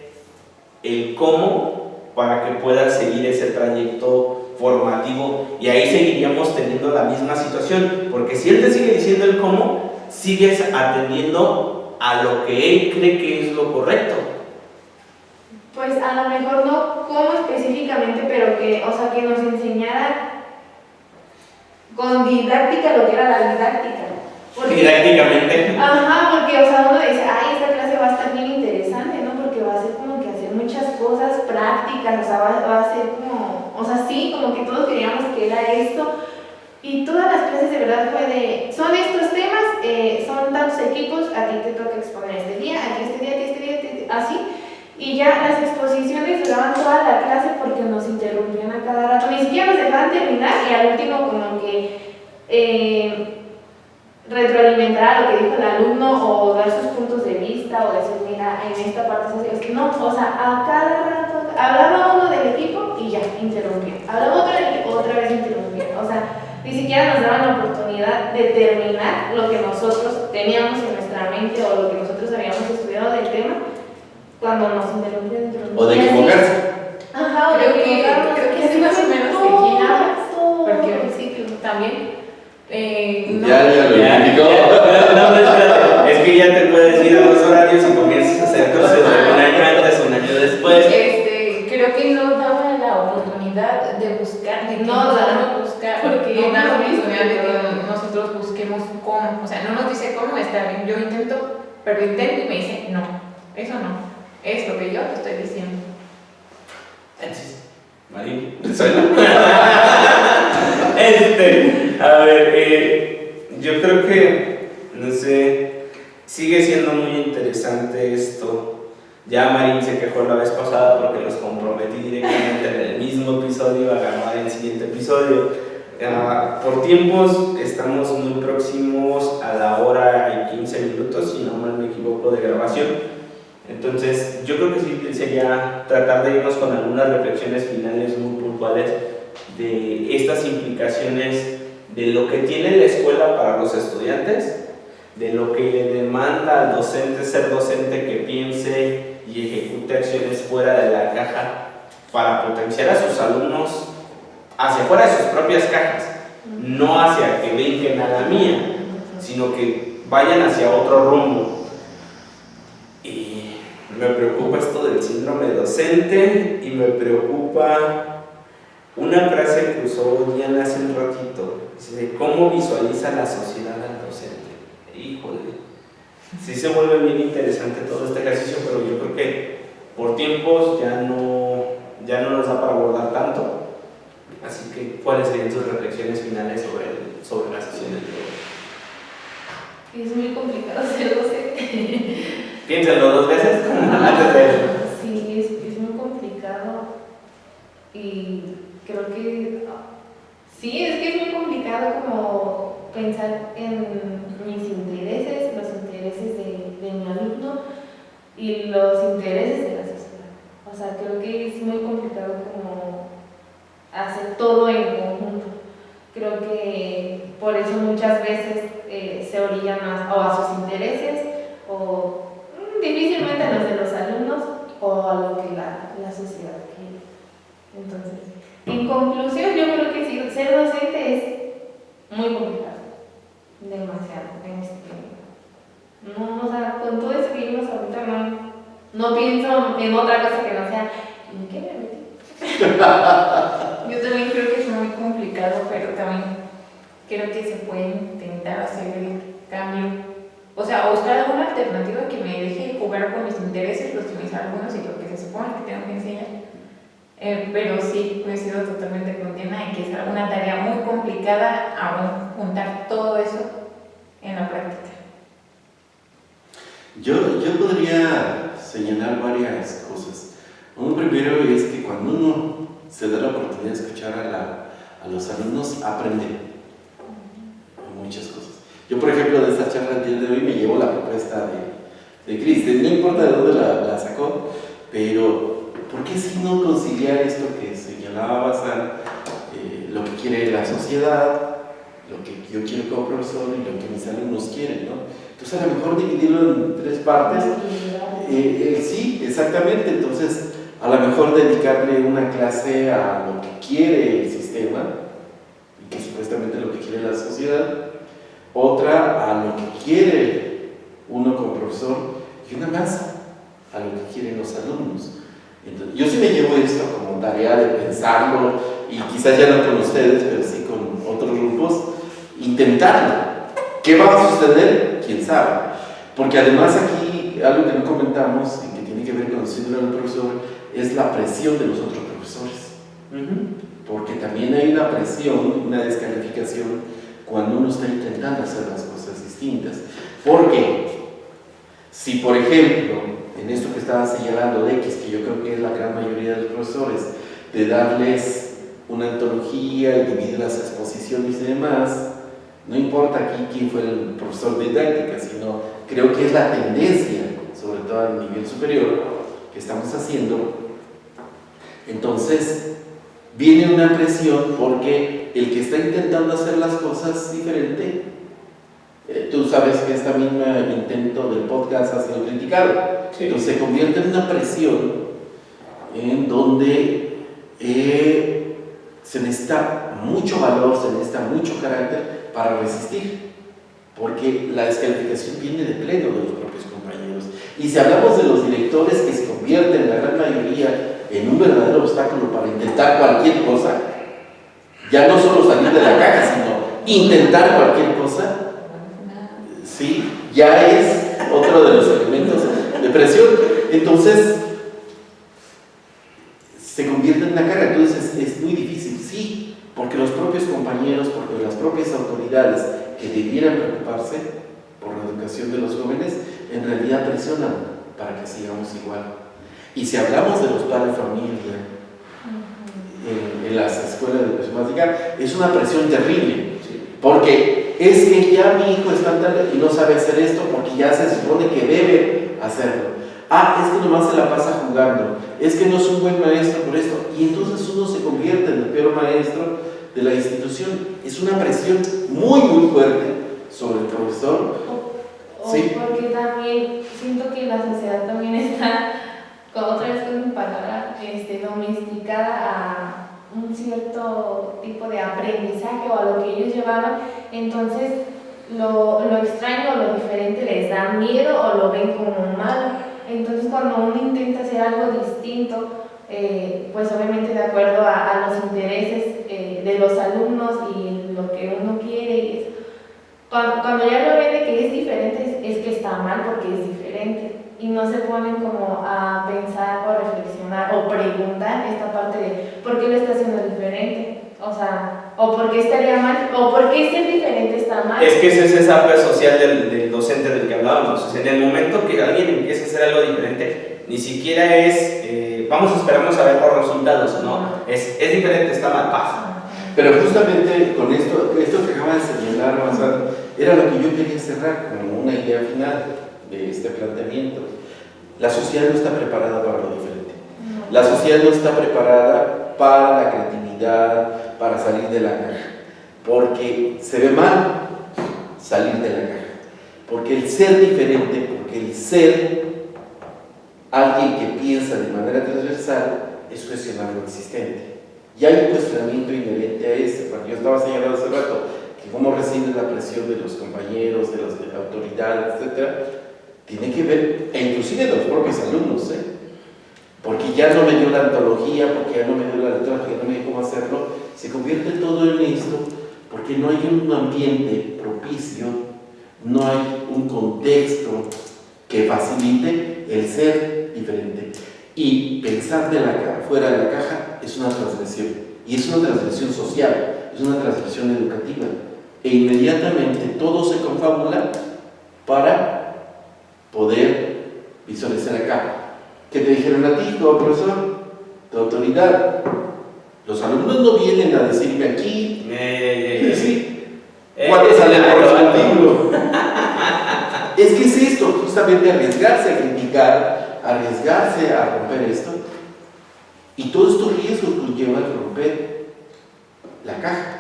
el cómo para que puedas seguir ese trayecto formativo y ahí seguiríamos teniendo la misma situación, porque si él te sigue diciendo el cómo, sigues atendiendo a lo que él cree que es lo correcto. Pues a lo mejor no cómo específicamente, pero que nos enseñara con didáctica lo que era la didáctica. Didácticamente. Ajá, porque uno dice, ay, esta clase va a estar bien interesante, ¿no? Porque va a ser como que hacer muchas cosas prácticas, va a ser como, sí, como que todos queríamos que era esto. Y todas las clases de verdad fue son estos temas, son tantos equipos, a ti te toca exponer este día, a ti este día, así. Y ya las exposiciones duraban toda la clase porque nos interrumpían a cada rato, ni siquiera nos dejaban terminar y al último como que retroalimentar a lo que dijo el alumno o dar sus puntos de vista o decir, mira, en esta parte se hace, no, a cada rato hablaba uno del equipo y ya, interrumpía, hablaba otro del equipo, otra vez interrumpía, ni siquiera nos daban la oportunidad de terminar lo que nosotros teníamos en nuestra mente o lo que nosotros habíamos estudiado del tema cuando nos interrumpían. O de equivocarse. Ajá, creo que es más o menos de quién hablas, porque sí, también Ya lo Ya, criticó. no, espérate, es que ya te puedes ir a los horarios y comienzas a hacer cosas un año antes, un año después. creo que no daba la oportunidad de buscar, de que No nosotros da, buscar, porque no da la no oportunidad de que no. nosotros busquemos cómo, o sea, no nos dice cómo está bien, yo intento, pero intento y me dice, no, eso no, es lo que yo te estoy diciendo. Marín, ¿te suena? A ver, yo creo que, no sé, sigue siendo muy interesante esto. Ya Marín se quejó la vez pasada porque los comprometí directamente en el mismo episodio a grabar el siguiente episodio. Por tiempos estamos muy próximos a la hora y 15 minutos, si no mal me equivoco, de grabación. Entonces, yo creo que sí sería tratar de irnos con algunas reflexiones finales muy puntuales de estas implicaciones de lo que tiene la escuela para los estudiantes, de lo que le demanda al docente ser docente que piense y ejecute acciones fuera de la caja para potenciar a sus alumnos hacia fuera de sus propias cajas, no hacia que brinquen a la mía, sino que vayan hacia otro rumbo. Y me preocupa esto del síndrome docente y me preocupa una frase que usó Diana hace un ratito, dice, ¿cómo visualiza la sociedad al docente? Híjole, sí se vuelve bien interesante todo este ejercicio, pero yo creo que por tiempos ya no ya no nos da para abordar tanto. Así que, ¿cuáles serían sus reflexiones finales sobre la sesión del día? Es muy complicado ser docente. Piénsenlo 2 veces antes de... Sí, es muy complicado y creo que sí, es que es muy complicado como pensar en mis intereses, los intereses de mi alumno y los intereses de la sociedad. O sea, creo que es muy complicado como hacer todo en conjunto. Creo que por eso muchas veces se orilla más o a sus intereses o difícilmente a los de los alumnos o a lo que la sociedad quiere. Entonces, en conclusión, yo creo que sí, ser docente es muy complicado, demasiado. No, o sea, con todo eso que vimos ahorita, no pienso en otra cosa que no sea, ¿en qué me metí? Yo también creo que es muy complicado, pero también creo que se puede intentar hacer el cambio. O sea, buscar alguna alternativa que me deje jugar con mis intereses, los de mis alumnos y lo que se supone que tengo que enseñar. Pero sí, coincido totalmente con Diana en que es una tarea muy complicada aún juntar todo eso en la práctica. Yo podría señalar varias cosas. Un primero es que cuando uno se da la oportunidad de escuchar a los alumnos, aprende muchas cosas. Yo, por ejemplo, de esta charla del día de hoy me llevo la propuesta de Kristen, no importa de dónde la sacó, pero ¿por qué si no conciliar esto que señalaba Bazán, lo que quiere la sociedad, lo que yo quiero como profesor y lo que mis alumnos quieren, ¿no? Entonces a lo mejor dividirlo en 3 partes. Sí, exactamente. Entonces a lo mejor dedicarle una clase a lo que quiere el sistema y que supuestamente lo que quiere la sociedad, otra a lo que quiere uno como profesor y una más a lo que quieren los alumnos. Entonces, yo sí me llevo esto como tarea de pensarlo y quizás ya no con ustedes, pero sí con otros grupos, intentarlo. ¿Qué va a suceder? ¿Quién sabe? Porque además aquí algo que no comentamos y que tiene que ver con el síndrome del profesor es la presión de los otros profesores. Porque también hay una presión, una descalificación cuando uno está intentando hacer las cosas distintas. Porque si, por ejemplo, en esto que estaba señalando de X, que yo creo que es la gran mayoría de los profesores, de darles una antología y dividir las exposiciones y demás, no importa aquí quién fue el profesor de didáctica, sino creo que es la tendencia, sobre todo a nivel superior, que estamos haciendo. Entonces, viene una presión porque el que está intentando hacer las cosas diferente, tú sabes que este mismo intento del podcast ha sido criticado, sí. Entonces se convierte en una presión en donde se necesita mucho valor, se necesita mucho carácter para resistir, porque la descalificación viene de pleno de los propios compañeros. Y si hablamos de los directores que se convierten, la gran mayoría, en un verdadero obstáculo para intentar cualquier cosa, ya no solo salir de la caja, sino intentar cualquier cosa, sí, ya es otro de los elementos de presión. Entonces, se convierte en una carga. Entonces es muy difícil, sí, porque los propios compañeros, porque las propias autoridades que debieran preocuparse por la educación de los jóvenes, en realidad presionan para que sigamos igual. Y si hablamos de los padres de familia en las escuelas de educación básica, es una presión terrible, porque es que ya mi hijo está tal y no sabe hacer esto porque ya se supone que debe hacerlo. Es que nomás se la pasa jugando, es que no es un buen maestro por esto, y entonces uno se convierte en el peor maestro de la institución. Es una presión muy muy fuerte sobre el profesor. Sí. Porque también siento que la sociedad también está, otra vez con mi palabra, domesticada a un cierto tipo de aprendizaje o a lo que ellos llevaban. Entonces lo extraño o lo diferente les da miedo o lo ven como malo. Entonces cuando uno intenta hacer algo distinto, pues obviamente de acuerdo a los intereses de los alumnos y lo que uno quiere, cuando ya lo ve de que es diferente, es que está mal porque es diferente y no se ponen como a pensar o reflexionar o preguntar esta parte de por qué lo está haciendo diferente, o sea, o por qué estaría mal, o por qué ser diferente está mal. Es que ese es esa parte social del docente del que hablábamos. O sea, en el momento que alguien empieza a hacer algo diferente, ni siquiera es, vamos a esperarnos a ver los resultados, no, es diferente, está mal, pasa. Pero justamente con esto que acaba de señalar, Ramazán, era lo que yo quería cerrar como una idea final de este planteamiento. La sociedad no está preparada para lo diferente. La sociedad no está preparada para la creatividad, para salir de la caja. Porque se ve mal salir de la caja. Porque el ser diferente, porque el ser alguien que piensa de manera transversal es cuestionar lo existente. Y hay un cuestionamiento inherente a ese. Cuando yo estaba señalando hace rato que cómo recibe la presión de los compañeros, de las autoridades, etcétera, tiene que ver, e inclusive de los propios alumnos, porque ya no me dio la antología, porque ya no me dio la lectura, porque ya no me dio cómo hacerlo, se convierte todo en esto, porque no hay un ambiente propicio, no hay un contexto que facilite el ser diferente. Y pensar fuera de la caja es una transgresión, y es una transgresión social, es una transgresión educativa, e inmediatamente todo se confabula para poder visualizar acá. ¿Qué te dijeron a ti, como profesor? Tu autoridad. Los alumnos no vienen a decirme aquí, sí, ¿cuándo sale el artículo? Es que es esto, justamente arriesgarse a criticar, arriesgarse a romper esto, y todos estos riesgos conllevan romper la caja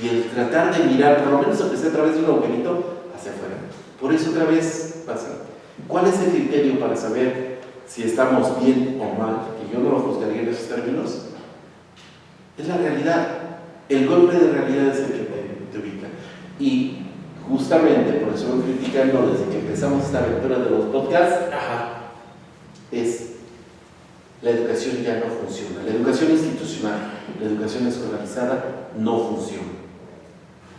y el tratar de mirar, por lo menos aunque sea a través de un agujerito, hacia afuera. Por eso otra vez pasa. ¿Cuál es el criterio para saber si estamos bien o mal? Que yo no lo juzgaría en esos términos. Es la realidad. El golpe de realidad es el que te ubica. Y justamente por eso lo criticando desde que empezamos esta aventura de los podcasts, es la educación ya no funciona. La educación institucional, la educación escolarizada no funciona.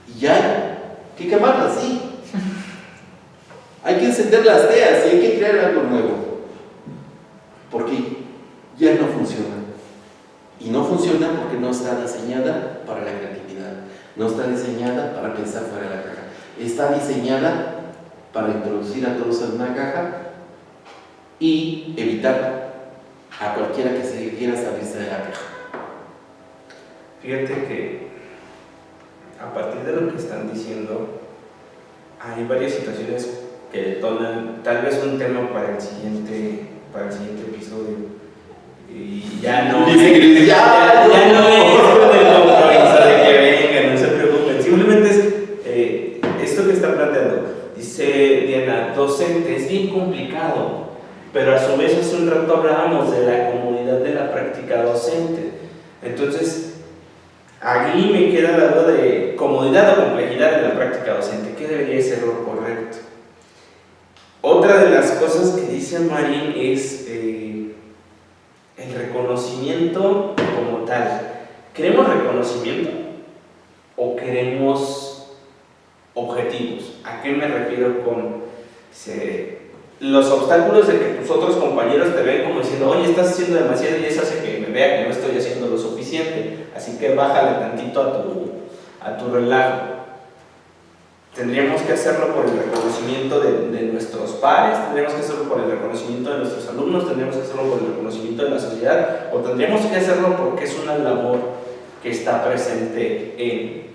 Y ya hay que quemarla, sí. Hay que encender las teas y hay que crear algo nuevo. Porque ya no funciona. Y no funciona porque no está diseñada para la creatividad. No está diseñada para pensar fuera de la caja. Está diseñada para introducir a todos en una caja y evitar a cualquiera que se quiera salirse de la caja. Fíjate que a partir de lo que están diciendo, hay varias situaciones que detonan tal vez un tema para el siguiente episodio. Y ya no, ya no es con el compromiso de que vengan, no se preocupen. Simplemente es esto que está planteando. Dice Diana, docente, es bien complicado, pero a su vez hace un rato hablábamos de la comodidad de la práctica docente. Entonces, aquí me queda la duda de comodidad o complejidad de la práctica docente. ¿Qué debería ser lo correcto? Otra de las cosas que dice Marín es el reconocimiento como tal. ¿Queremos reconocimiento o queremos objetivos? ¿A qué me refiero con los obstáculos de que tus otros compañeros te ven como diciendo, oye, estás haciendo demasiado y eso hace que me vea que no estoy haciendo lo suficiente, así que bájale tantito a tu relajo? Tendríamos que hacerlo por el reconocimiento de nuestros pares, tendríamos que hacerlo por el reconocimiento de nuestros alumnos, tendríamos que hacerlo por el reconocimiento de la sociedad, o tendríamos que hacerlo porque es una labor que está presente en.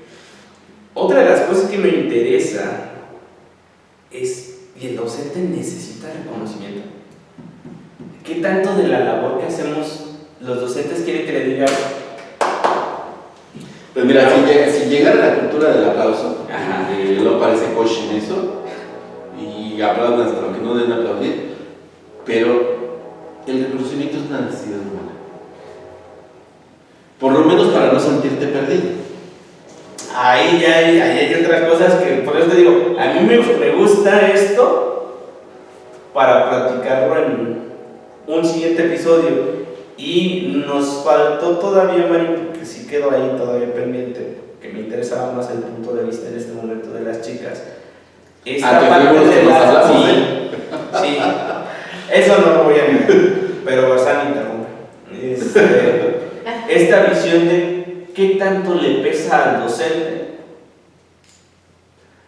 Otra de las cosas que me interesa es, ¿y el docente necesita reconocimiento? ¿Qué tanto de la labor que hacemos los docentes quieren que le digan? Pues mira, si llegara la cultura del aplauso, no parece coach en eso, y aplaudan hasta lo que no deben aplaudir, pero el reconocimiento es una necesidad humana. Por lo menos para no sentirte perdido. Ahí hay otras cosas que, por eso te digo, a mí me gusta esto para platicarlo en un siguiente episodio. Y nos faltó todavía, Marín, porque sí quedó ahí todavía pendiente, que me interesaba más el punto de vista en este momento de las chicas. Esta parte de las... Sí, eso no lo voy a negar, pero Barzán interrumpe. esta visión de qué tanto le pesa al docente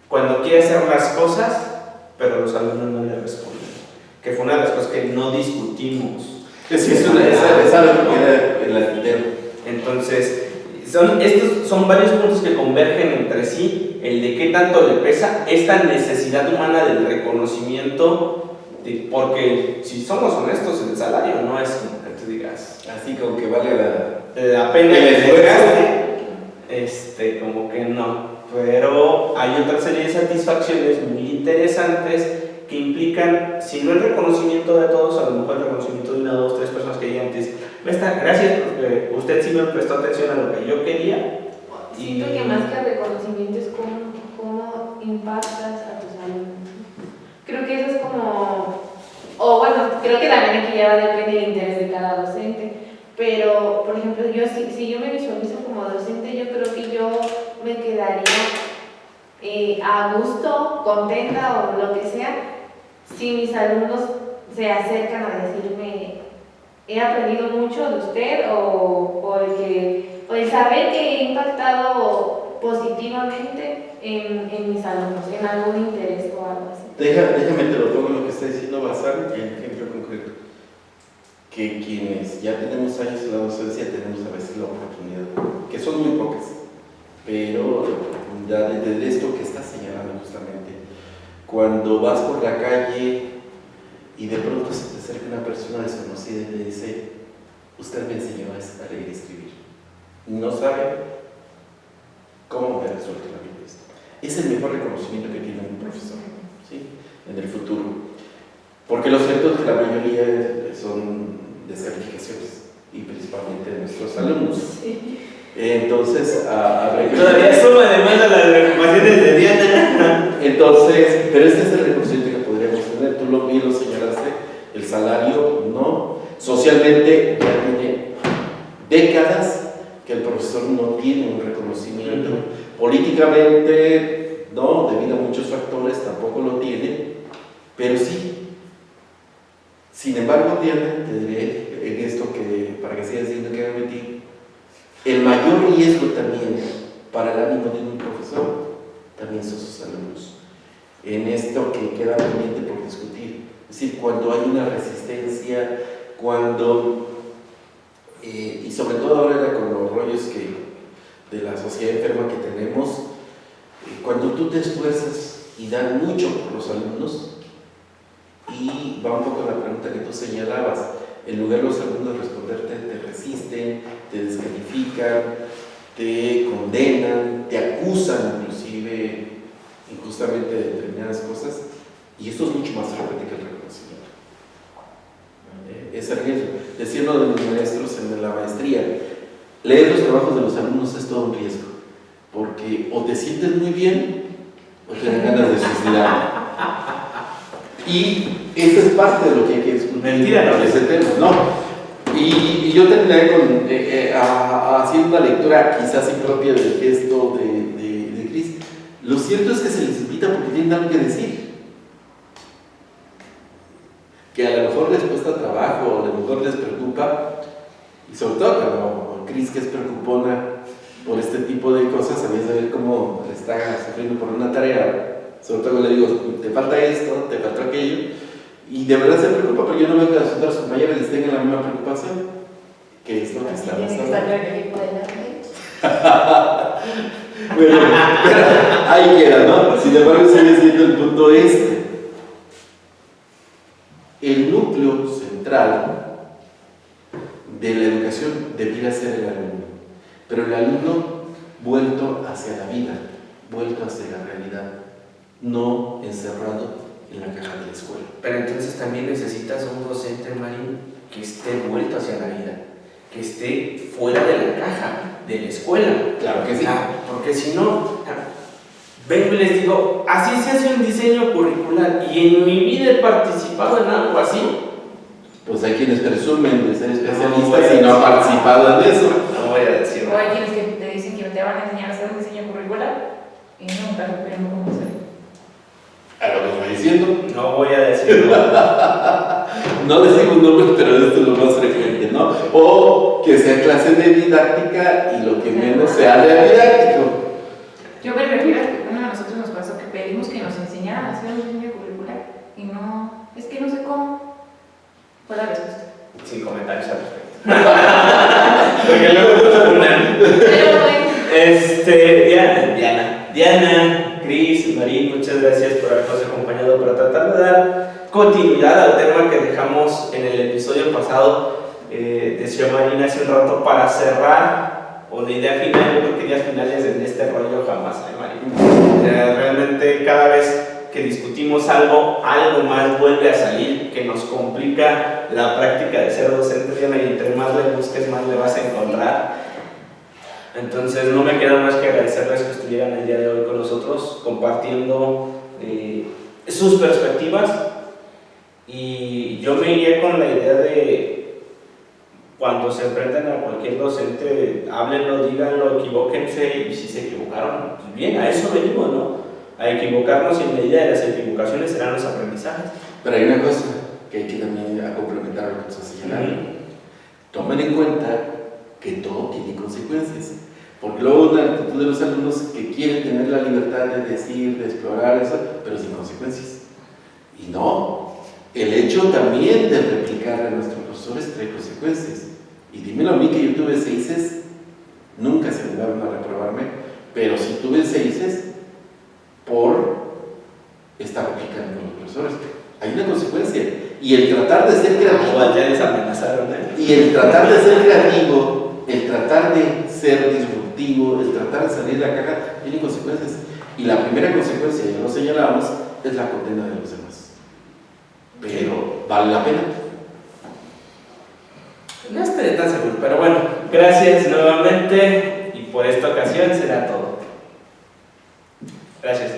cuando quiere hacer las cosas, pero los alumnos no le responden. Que fue una de las cosas que no discutimos. Es algo que queda en la tintero. Entonces, estos son varios puntos que convergen entre sí, el de qué tanto le pesa esta necesidad humana del reconocimiento, porque si somos honestos, el salario no es como que tú digas, Así como que vale la pena el el esfuerzo. desgaste, como que no, pero hay otra serie de satisfacciones muy interesantes que implican, si no el reconocimiento de todos, a lo mejor el reconocimiento de una, dos, tres personas que digan antes, gracias porque usted sí me prestó atención a lo que yo quería. Siento que más que reconocimiento es cómo impactas a tus alumnos. Creo que eso es como, o bueno, creo que también aquí ya depende del interés de cada docente, pero por ejemplo, si yo me visualizo como docente, yo creo que yo me quedaría a gusto, contenta o lo que sea, si mis alumnos se acercan a decirme, he aprendido mucho de usted o el saber que he impactado positivamente en mis alumnos, en algún interés o algo así. Déjame te lo pongo lo que está diciendo Bazán en ejemplo concreto. Que quienes ya tenemos años en la docencia tenemos a veces la oportunidad, que son muy pocas, pero la oportunidad de esto que estás señalando justamente. Cuando vas por la calle y de pronto se te acerca una persona desconocida y te dice, usted me enseñó a leer y escribir. No sabe cómo me ha resuelto la vida esto. Es el mejor reconocimiento que tiene un profesor, ¿sí? En el futuro. Porque lo cierto es que la mayoría son descalificaciones, y principalmente de nuestros alumnos. Sí. Entonces, Todavía suma además a las preocupaciones de Diana. Entonces, pero este es el reconocimiento que podríamos tener. Tú bien lo señalaste, el salario no. Socialmente ya tiene décadas que el profesor no tiene un reconocimiento. Políticamente, no, debido a muchos factores, tampoco lo tiene, pero sí. Sin embargo, Diana, te diré en esto que, para que sigas diciendo que me metí, el mayor riesgo también para el ánimo de un profesor también son sus alumnos. En esto que queda pendiente por discutir, es decir, cuando hay una resistencia, cuando, y sobre todo ahora con los rollos de la sociedad enferma que tenemos, cuando tú te esfuerzas y dan mucho por los alumnos, y va un poco a la pregunta que tú señalabas, en lugar de los alumnos responderte, te resisten, te descalifican, te condenan, te acusan inclusive injustamente de determinadas cosas, y esto es mucho más frecuente que el reconocimiento. Es el riesgo. Decía uno de mis maestros en la maestría, leer los trabajos de los alumnos es todo un riesgo, porque o te sientes muy bien o te dan ganas de suicidar. Y eso es parte de lo que hay que discutir. Mentira, no. Ese tema, ¿no? Y yo terminaré con, haciendo una lectura quizás impropia del gesto de Cris. Lo cierto es que se les invita porque tienen algo que decir. Que a lo mejor les cuesta trabajo, a lo mejor les preocupa, y sobre todo cuando Cris, que es preocupona por este tipo de cosas, a veces de ver cómo está sufriendo por una tarea. Sobre todo le digo, te falta esto, te falta aquello, y de verdad se preocupa, pero yo no veo que las otras compañeras les tengan la misma preocupación, que es lo que está Tiene que pasando. estar el equipo de Bueno, ahí queda, ¿no? Sin embargo, sigue siendo el punto este. El núcleo central de la educación debiera ser el alumno, pero el alumno vuelto hacia la vida, vuelto hacia la realidad, no encerrado en la caja de la escuela. Pero entonces también necesitas un docente, Marín, que esté vuelto hacia la vida, que esté fuera de la caja de la escuela. Claro que sí. Porque si no, vengo y les digo, así se hace un diseño curricular y en mi vida he participado en algo así. Pues hay quienes presumen de ser especialistas y no han participado en eso. No voy a decir. O hay quienes que te dicen que te van a enseñar a hacer un diseño curricular y nunca supieron cómo hacerlo. A lo que estoy diciendo. No voy a decir nada. No decimos nombres, pero esto es lo más frecuente, ¿no? O que sea clase de didáctica y lo que menos sea de didáctico. Yo me refiero a que a nosotros nos pasó que pedimos que nos enseñaran a hacer un diseño curricular y no, es que no sé cómo. Fue la respuesta. Sin comentarios al respecto. Porque luego una. Pero bueno. Diana, Cris, Marín, muchas gracias por habernos acompañado para tratar de dar continuidad al tema que dejamos en el episodio pasado. Decía Marín hace un rato, para cerrar, o la idea final, yo creo que ideas finales en este rollo jamás hay, Marín. Realmente cada vez que discutimos algo más vuelve a salir, que nos complica la práctica de ser docente, Diana, y entre más le busques, más le vas a encontrar. Entonces no me queda más que agradecerles que estuvieran el día de hoy con nosotros compartiendo sus perspectivas, y yo me iría con la idea de cuando se enfrenten a cualquier docente, háblenlo, díganlo, equivóquense, y si se equivocaron, pues bien, a eso venimos, ¿no? A equivocarnos, y en medida de las equivocaciones serán los aprendizajes. Pero hay una cosa que hay que también complementar lo que estás señalando. Tomen en cuenta que todo tiene consecuencias. Porque luego una actitud de los alumnos que quieren tener la libertad de decir, de explorar eso, pero sin consecuencias. Y no, el hecho también de replicar a nuestros profesores trae consecuencias. Y dímelo a mí, que yo tuve 6, nunca se negaron a reprobarme, pero sí tuve 6 por estar replicando a los profesores. Hay una consecuencia. Y el tratar de ser creativo. Igual ya les amenazaron, Y el tratar de ser creativo, el tratar de ser disruptivo, el tratar de salir de la caja, tiene consecuencias. Y la primera consecuencia, ya lo señalábamos, es la condena de los demás. Pero vale la pena. No estaré tan seguro, pero bueno, gracias nuevamente, y por esta ocasión será todo. Gracias.